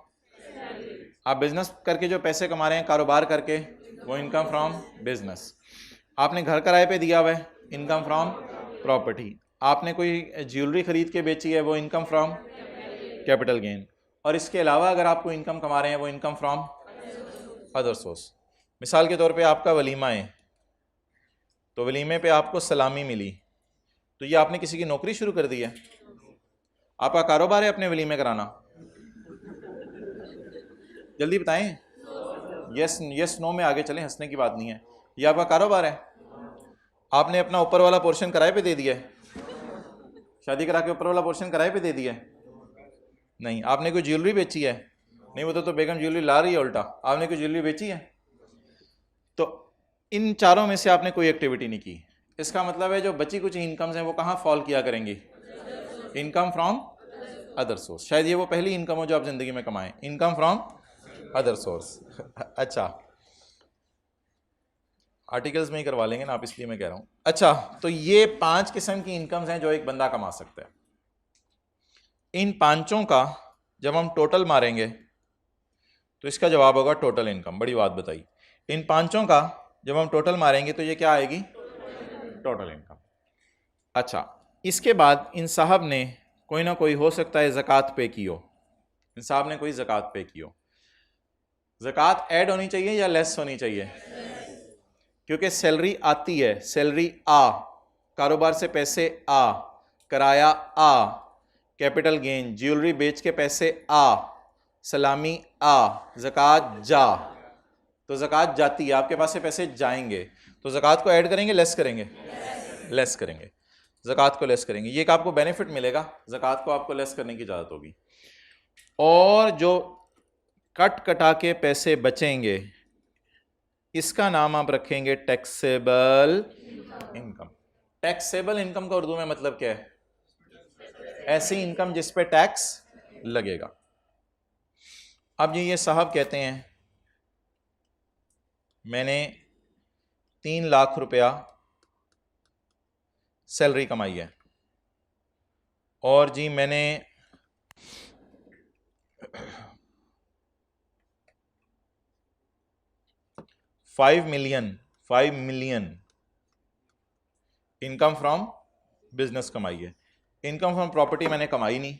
A: आप बिजनेस करके जो पैसे कमा रहे हैं कारोबार करके, वो इनकम फ्रॉम बिजनेस। आपने घर किराए पे दिया हुआ है, इनकम फ्रॉम प्रॉपर्टी। आपने कोई ज्वेलरी खरीद के बेची है, वो इनकम फ्रॉम कैपिटल गेन। और इसके अलावा अगर आप कोई इनकम कमा रहे हैं, वो इनकम फ्रॉम अदर सोर्स। मिसाल के तौर पे आपका वलीमा है, तो वलीमे पे आपको सलामी मिली, तो ये आपने किसी की नौकरी शुरू कर दी है। आपका कारोबार है अपने वलीमे कराना, जल्दी बताएं। यस यस नो में आगे चलें, हंसने की बात नहीं है। ये आपका कारोबार है, आपने अपना ऊपर वाला पोर्शन किराए पे दे दिया है, शादी करा के ऊपर वाला पोर्शन किराए पे दे दिया है। नहीं, आपने कोई ज्वेलरी बेची है? नहीं, वो तो बेगम ज्वेलरी ला रही है उल्टा, आपने कोई ज्वेलरी बेची है? तो इन चारों में से आपने कोई एक्टिविटी नहीं की। इसका मतलब है जो बची कुछ इनकम्स हैं वो कहाँ फॉल किया करेंगी? Income from other source. शायद ये वो पहली इनकम हो जो आप जिंदगी में कमाएं, इनकम फ्रॉम अदर सोर्स। अच्छा, आर्टिकल्स में ही करवा लेंगे ना आप, इसलिए मैं कह रहा हूं। अच्छा, तो ये 5 किस्म की इनकम्स हैं जो एक बंदा कमा सकता है। इन पांचों का जब हम टोटल मारेंगे तो इसका जवाब होगा टोटल इनकम। बड़ी बात बताई। इन पांचों का जब हम टोटल मारेंगे तो ये क्या आएगी? Total income. अच्छा, इसके बाद इन साहब ने कोई ना कोई, हो सकता है ज़कात पे की हो, इन साहब ने कोई ज़कात पे की हो। ज़कात ऐड होनी चाहिए या लेस होनी चाहिए? क्योंकि सैलरी आती है, सैलरी आ, कारोबार से पैसे आ, किराया आ, कैपिटल गेन ज्वेलरी बेच के पैसे आ, सलामी आ, ज़कात जा। तो ज़कात जाती है, आपके पास से पैसे जाएंगे, तो ज़कात को ऐड करेंगे लेस करेंगे? लेस करेंगे, ज़कात को लेस करेंगे। ये एक आपको बेनिफिट मिलेगा, ज़कात को आपको लेस करने की इजाज़त होगी। और जो कट कटा के पैसे बचेंगे, इसका नाम आप रखेंगे टैक्सेबल इनकम। टैक्सेबल इनकम का उर्दू में मतलब क्या है? ऐसी इनकम जिस पे टैक्स लगेगा। अब ये साहब कहते हैं मैंने 3 लाख रुपया सैलरी कमाई है और जी मैंने 5 मिलियन इनकम फ्रॉम बिजनेस कमाई है। इनकम फ्रॉम प्रॉपर्टी मैंने कमाई नहीं।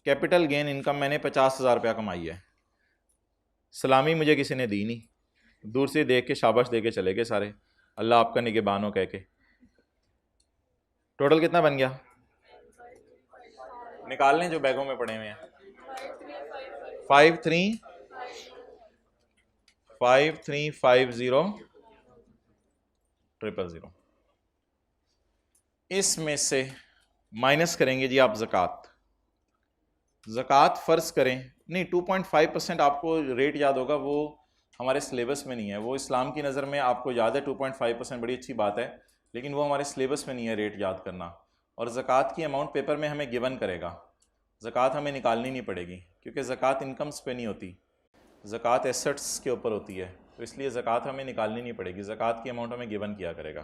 A: कैपिटल गेन इनकम मैंने 50,000 रुपया कमाई है। सलामी मुझे किसी ने दी नहीं, दूर से देख के शाबाश दे के चले गए सारे, अल्लाह आपका निगहबान हो कह के। टोटल कितना बन गया? निकाल लें जो बैगों में पड़े हुए हैं। 5350,000। इसमें से माइनस करेंगे जी आप ज़कात। ज़कात फ़र्ज़ करें, नहीं 2.5% आपको रेट याद होगा, वो हमारे सिलेबस में नहीं है। वो इस्लाम की नज़र में आपको याद है 2.5% बड़ी अच्छी बात है, लेकिन वो हमारे सिलेबस में नहीं है रेट याद करना। और ज़कात की अमाउंट पेपर में हमें गिवन करेगा, ज़कात हमें निकालनी नहीं पड़ेगी, क्योंकि ज़कात इनकम्स पे नहीं होती, ज़कात एसेट्स के ऊपर होती है, तो इसलिए ज़कात हमें निकालनी नहीं पड़ेगी। ज़कात की अमाउंट हमें गिवन किया करेगा।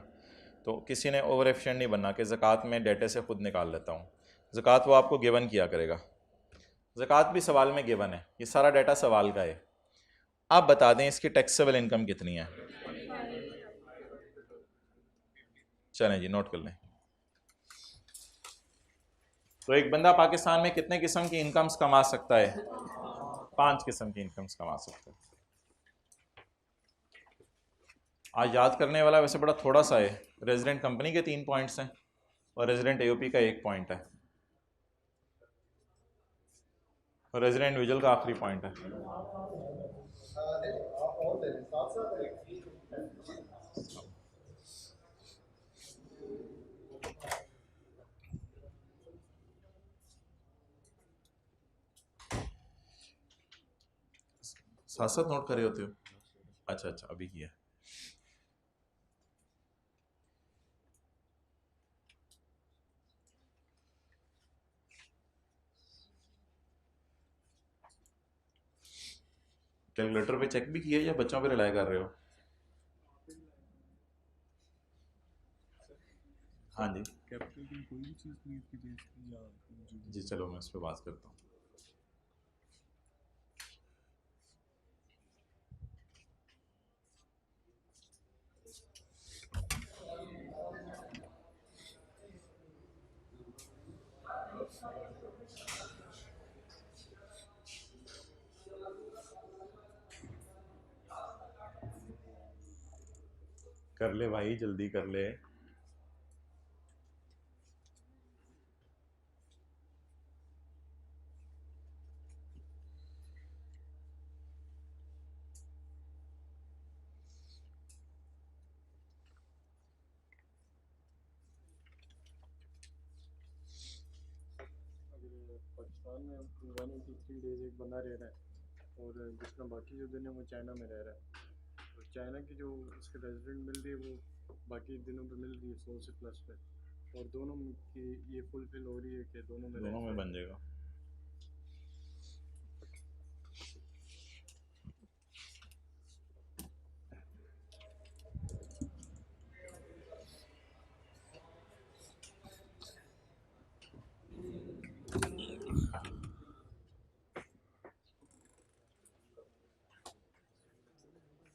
A: तो किसी ने ओवर एफिशिएंट नहीं बनना कि ज़कात मैं डेटे से खुद निकाल लेता हूँ। ज़कात वो आपको गिवन किया करेगा। ज़कात भी सवाल में गिवन है, ये सारा डाटा सवाल का है। आप बता दें इसकी टैक्सेबल इनकम कितनी है। चलें जी नोट कर लें। तो एक बंदा पाकिस्तान में कितने किस्म की इनकम्स कमा सकता है? 5 किस्म की इनकम्स कमा सकता है। आज याद करने वाला वैसे बड़ा थोड़ा सा है। रेजिडेंट कंपनी के 3 पॉइंट्स हैं और रेजिडेंट एओपी का 1 पॉइंट है और रेजिडेंट इंडिविजुअल का आखिरी पॉइंट है। साथ साथ नोट कर रहे होते हो? अच्छा अच्छा, अभी किया। कैलकुलेटर पे चेक भी किया या बच्चों पे रिलाई कर रहे हो? हाँ जी
B: कैपिटल की कोई भी चीज़ खरीद के बेचती या
A: जी, चलो मैं इस पर बात करता हूँ। कर ले भाई, जल्दी कर ले।
B: अगर पाकिस्तान में 183 डेज एक बंदा रह रहा है और जिसमें बाकी जो दिन है वो चाइना में रह रहा है, और चाइना की जो उसके रेजिडेंट मिल रही है वो बाकी दिनों पे मिल रही है 100 से प्लस पे, और दोनों की ये फुलफिल हो रही है कि दोनों में
A: दोनों में
B: रहते
A: बन जाएगा।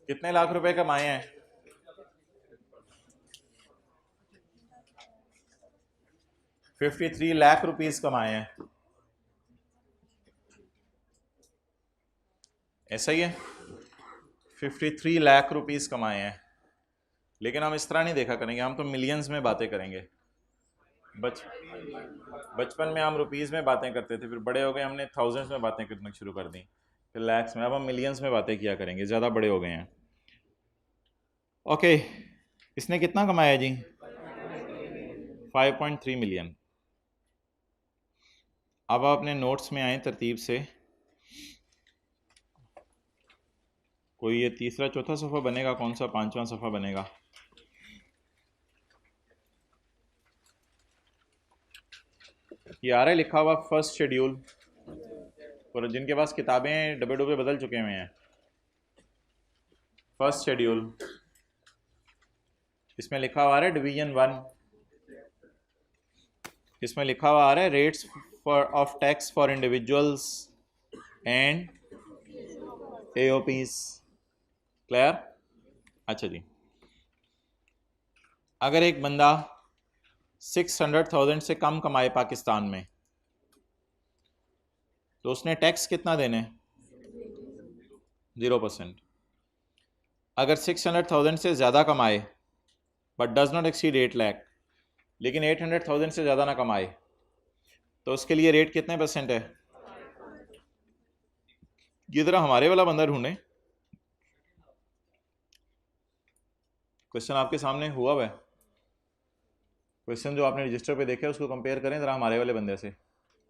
A: कितने लाख रुपए कमाए हैं? 53 लाख रुपीस कमाए हैं। ऐसा ही है, 53 लाख रुपीस कमाए हैं। लेकिन हम इस तरह नहीं देखा करेंगे, हम तो मिलियंस में बातें करेंगे। बचपन में हम रुपीस में बातें करते थे, फिर बड़े हो गए हमने थाउजेंड्स में बातें करना शुरू कर दी, फिर लैक्स में, अब हम मिलियंस में बातें किया करेंगे, ज़्यादा बड़े हो गए हैं। ओके, इसने कितना कमाया जी? 5.3 मिलियन। अब आप अपने नोट्स में आए तरतीब से। कोई ये तीसरा चौथा सफ़ा बनेगा, कौन सा पांचवा सफ़ा बनेगा? ये आ रहा है लिखा हुआ फर्स्ट शेड्यूल, और जिनके पास किताबें डब्बे डब्बे बदल चुके हुए हैं। फर्स्ट शेड्यूल, इसमें लिखा हुआ आ रहा है डिवीजन 1, इसमें लिखा हुआ आ रहा है rates for of tax for individuals and AOPs. Clear? अच्छा जी, अगर एक बंदा 600,000 से कम कमाए पाकिस्तान में, तो उसने टैक्स कितना देने? 0%। अगर 600,000 से ज़्यादा कमाए but does not exceed 8 lakh, लेकिन 800,000 से ज़्यादा ना कमाए, तो उसके लिए रेट कितने % है? ये ज़रा हमारे वाला बंदा ढूंढे। क्वेश्चन आपके सामने हुआ हुआ है, क्वेश्चन जो आपने रजिस्टर पे देखा है उसको कंपेयर करें ज़रा हमारे वाले बंदे से।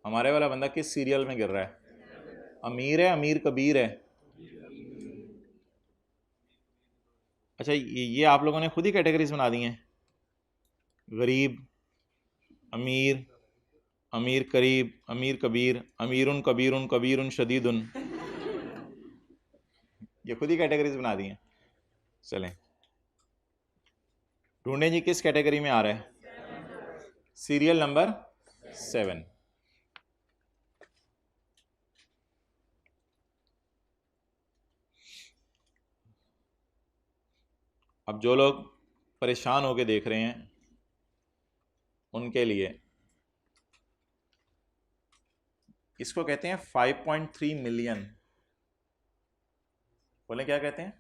A: हमारे वाला बंदा किस सीरियल में गिर रहा है? अमीर है, अमीर कबीर है? अच्छा, ये आप लोगों ने खुद ही कैटेगरीज बना दी हैं, गरीब, अमीर, अमीर करीब, अमीर कबीर, अमीरुन कबीरुन कबीरुन शदीदुन, ये खुद ही कैटेगरीज बना दी हैं। चलें ढूंढें जी किस कैटेगरी में आ रहा है? Serial number 7। अब जो लोग परेशान होके देख रहे हैं उनके लिए इसको कहते हैं 5.3 मिलियन। बोले क्या कहते हैं?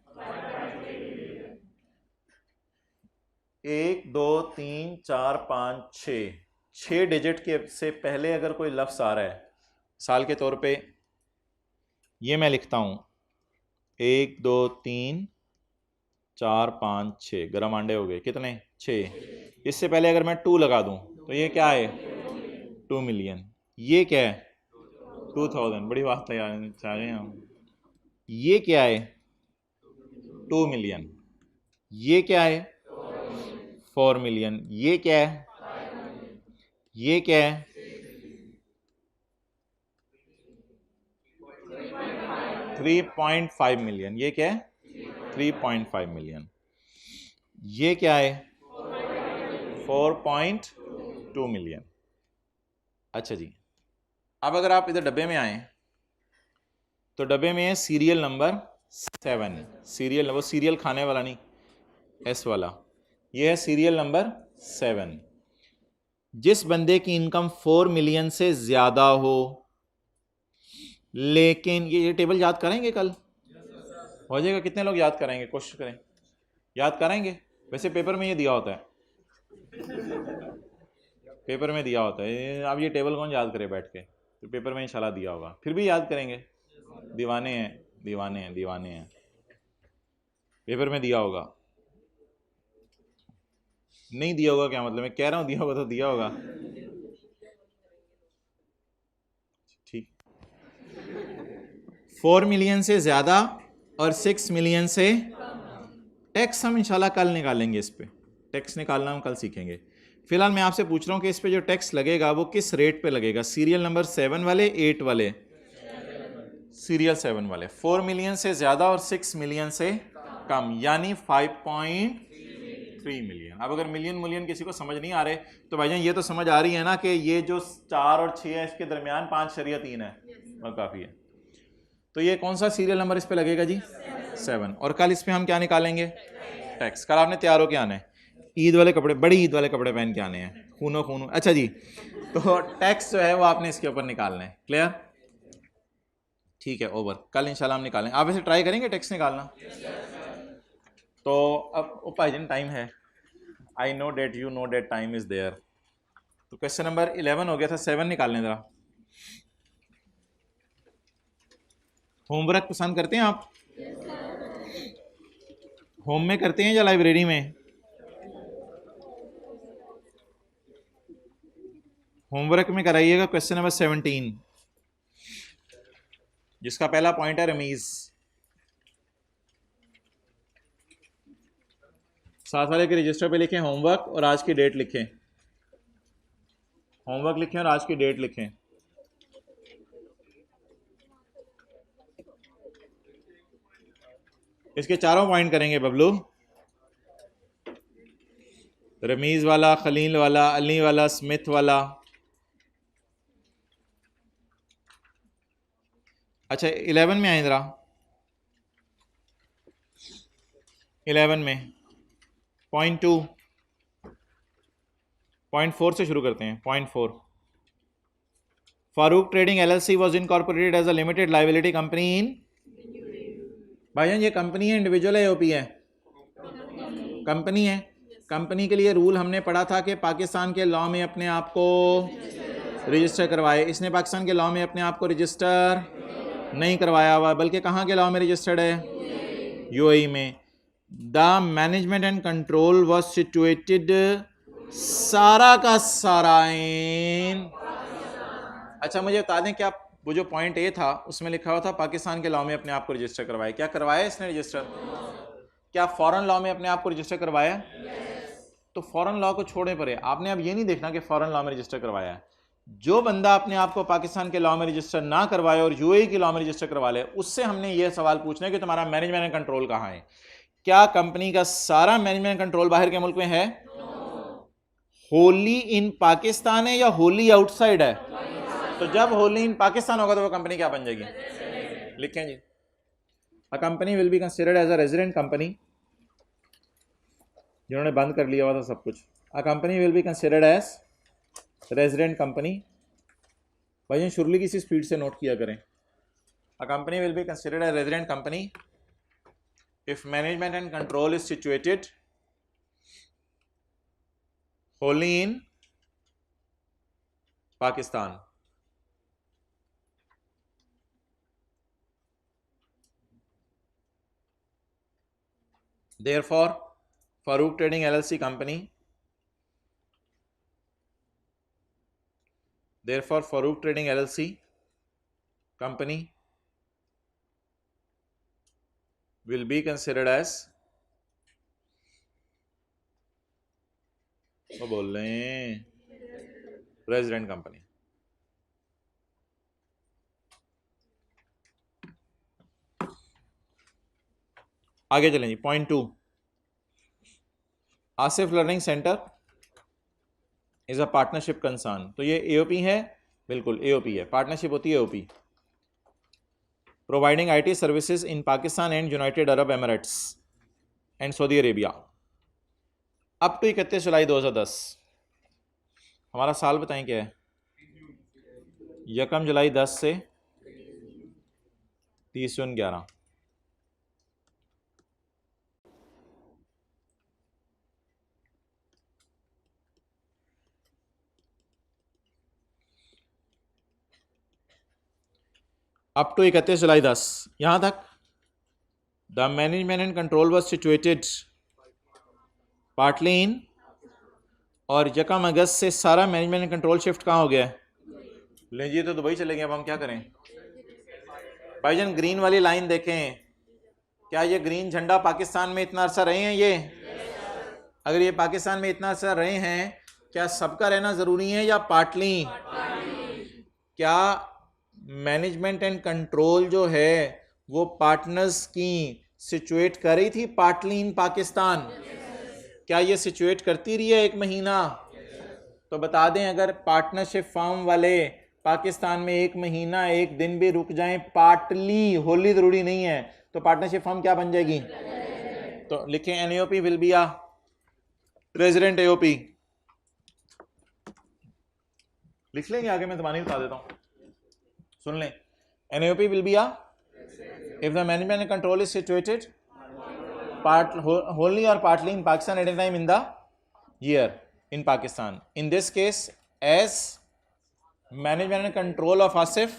A: 1 2 3 4 5 6 डिजिट के से पहले अगर कोई लफ्ज़ आ रहा है, साल के तौर पे ये मैं लिखता हूँ 1 2 3 4 5 6, गरम अंडे हो गए कितने? 6। इससे पहले अगर मैं 2 लगा दूं तो ये क्या है? 2 मिलियन। ये क्या है? 2000। बड़ी बात है यार, चाहे हम। ये क्या है? 2 मिलियन। ये क्या है? 4 मिलियन। ये क्या है? ये क्या है? 3.5 मिलियन। ये क्या है? 3.5 मिलियन। ये क्या है? 4.2 मिलियन। अच्छा जी, अब अगर आप इधर डब्बे में आए तो डब्बे में है सीरियल नंबर 7। सीरियल, वो सीरियल खाने वाला नहीं, एस वाला। ये है सीरियल नंबर 7। जिस बंदे की इनकम 4 मिलियन से ज़्यादा हो, लेकिन ये टेबल याद करेंगे कल? हो जाएगा? कितने लोग याद करेंगे? कोशिश करें, याद करेंगे। वैसे पेपर में ये दिया होता है, पेपर में दिया होता है। अब ये टेबल कौन याद करे बैठ के? तो पेपर में इंशाल्लाह दिया होगा, फिर भी याद करेंगे। दीवाने हैं, दीवाने हैं, दीवाने हैं। पेपर में दिया होगा। नहीं दिया होगा क्या मतलब? मैं कह रहा हूँ दिया होगा तो दिया होगा। ठीक। 4 मिलियन से ज़्यादा और 6 मिलियन से टैक्स हम इंशाल्लाह कल निकालेंगे। इस पे टैक्स निकालना हम कल सीखेंगे। फिलहाल मैं आपसे पूछ रहा हूँ कि इस पे जो टैक्स लगेगा वो किस रेट पे लगेगा? सीरियल नंबर 7 वाले, 8 वाले? सीरियल 7 वाले। 4 मिलियन से ज़्यादा और 6 मिलियन से कम, यानी 5.3 मिलियन। अब अगर मिलियन किसी को समझ नहीं आ रहे तो भाईजान ये तो समझ आ रही है ना कि ये जो 4 और 6 है इसके दरमियान 5 शरिया 3 है और काफ़ी है। तो ये कौन सा सीरियल नंबर इस पे लगेगा जी? 7। और कल इस पे हम क्या निकालेंगे? टैक्स। कल आपने तैयार होके आना है, ईद वाले कपड़े, बड़ी ईद वाले कपड़े पहन के आने हैं, खूनो खूनो। अच्छा जी, तो टैक्स जो है वो आपने इसके ऊपर निकालना है। क्लियर? ठीक है, ओवर। कल इंशाल्लाह हम निकालेंगे। आप ऐसे ट्राई करेंगे टैक्स निकालना? तो अब ओ भाईजान टाइम है, I know that you know that time is there. तो क्वेश्चन नंबर 11 हो गया था, 7 निकालने ज़रा। होमवर्क पसंद करते हैं आप? होम में करते हैं या लाइब्रेरी में? होमवर्क में कराइएगा क्वेश्चन नंबर 17, जिसका पहला पॉइंट है रमीज। साथ वाले के रजिस्टर पे लिखें होमवर्क और आज की डेट लिखें। होमवर्क लिखें और आज की डेट लिखें। इसके चारों पॉइंट करेंगे बबलू। रमीज वाला, खलील वाला, अली वाला, स्मिथ वाला। अच्छा 11 में आए ज़रा। 11 में पॉइंट 2, पॉइंट 4 से शुरू करते हैं। Point 4, Farooq trading LLC was incorporated as a limited liability company in. भाईजान ये कंपनी है, इंडिविजुअल है, AOP है? कंपनी है। कंपनी के लिए रूल हमने पढ़ा था कि पाकिस्तान के लॉ में अपने आप को रजिस्टर करवाए। इसने पाकिस्तान के लॉ में अपने आप को रजिस्टर नहीं करवाया हुआ, बल्कि कहाँ के लॉ में रजिस्टर्ड है? UAE में। The management and control was situated, सारा का सारा इन। अच्छा मुझे बता दें क्या वो जो पॉइंट A था उसमें लिखा हुआ था पाकिस्तान के लॉ में अपने आप को रजिस्टर करवाए, क्या करवाया इसने रजिस्टर? क्या फॉरेन लॉ में अपने आप को रजिस्टर करवाया? तो फॉरेन लॉ को छोड़ने पर है, आपने अब ये नहीं देखना कि फॉरेन लॉ में रजिस्टर करवाया है। जो बंदा अपने आप को पाकिस्तान के लॉ में रजिस्टर ना करवाए और UAE के लॉ में रजिस्टर करवा ले, उससे हमने ये सवाल पूछना है कि तुम्हारा मैनेजमेंट एंड कंट्रोल कहाँ है? क्या कंपनी का सारा मैनेजमेंट कंट्रोल बाहर के मुल्क में है? होली इन पाकिस्तान है या होली आउटसाइड है? तो जब होली इन पाकिस्तान होगा तो वो कंपनी क्या बन जाएगी? लिखें जी, a company will be considered as a resident company, जिन्होंने बंद कर लिया हुआ था सब कुछ। A company will be considered as resident company. भाई शुरुली किसी स्पीड से नोट किया करें। A company will be considered as resident company if management and control is situated wholly in Pakistan. Therefore, Farouk Trading LLC company, therefore Farouk Trading LLC company will be considered as, वो बोल रहे हैं, resident company. आगे चलें जी। Point 2, Asif learning centre is a partnership concern. तो ये AOP है, बिल्कुल AOP है, पार्टनरशिप होती है AOP। Providing IT services in Pakistan and United Arab Emirates and Saudi Arabia up to 31 July 2010। हमारा साल बताएं क्या है? 1 जुलाई 10 से 30 जून 11। अप टू 31 जुलाई 10, यहाँ तक the management and control was situated partly in, और 1 अगस्त से सारा मैनेजमेंट एंड कंट्रोल शिफ्ट कहाँ हो गया है? ले जी तो दुबई चले गए। अब हम क्या करें? भाईजान ग्रीन वाली लाइन देखें, क्या ये ग्रीन झंडा पाकिस्तान में इतना अरसा रहे हैं? ये अगर ये पाकिस्तान में इतना अरसा रहे हैं, क्या सबका रहना ज़रूरी है या पार्टली? क्या मैनेजमेंट एंड कंट्रोल जो है वो पार्टनर्स की सिचुएट कर रही थी पार्टली इन पाकिस्तान? क्या ये सिचुएट करती रही है 1 महीना? तो बता दें, अगर पार्टनरशिप फॉर्म वाले पाकिस्तान में 1 महीना 1 दिन भी रुक जाएं, पार्टली, होली ज़रूरी नहीं है, तो पार्टनरशिप फॉर्म क्या बन जाएगी? तो लिखें NAOP will be a resident AOP। लिख लेंगे आगे, मैं तुम्हारी बता देता हूँ, सुन लें। NAOP will be a, if the management and control is situated wholly or partly in Pakistan at a time in the year in Pakistan. In this case, as management and control of Asif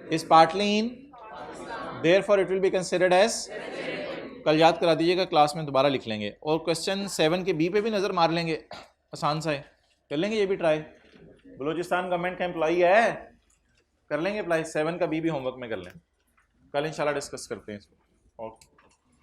A: is partly in, therefore it will be considered as, कल याद करा दीजिएगा, class में दोबारा लिख लेंगे। और question 7 के B पे भी नज़र मार लेंगे, आसान सा है, कर लेंगे ये भी ट्राई। बलूचिस्तान गवर्नमेंट का एम्प्लॉई है, कर लेंगे अप्लाई। 7 का B भी होमवर्क में कर लें, कल इंशाल्लाह डिस्कस करते हैं इसको। ओके।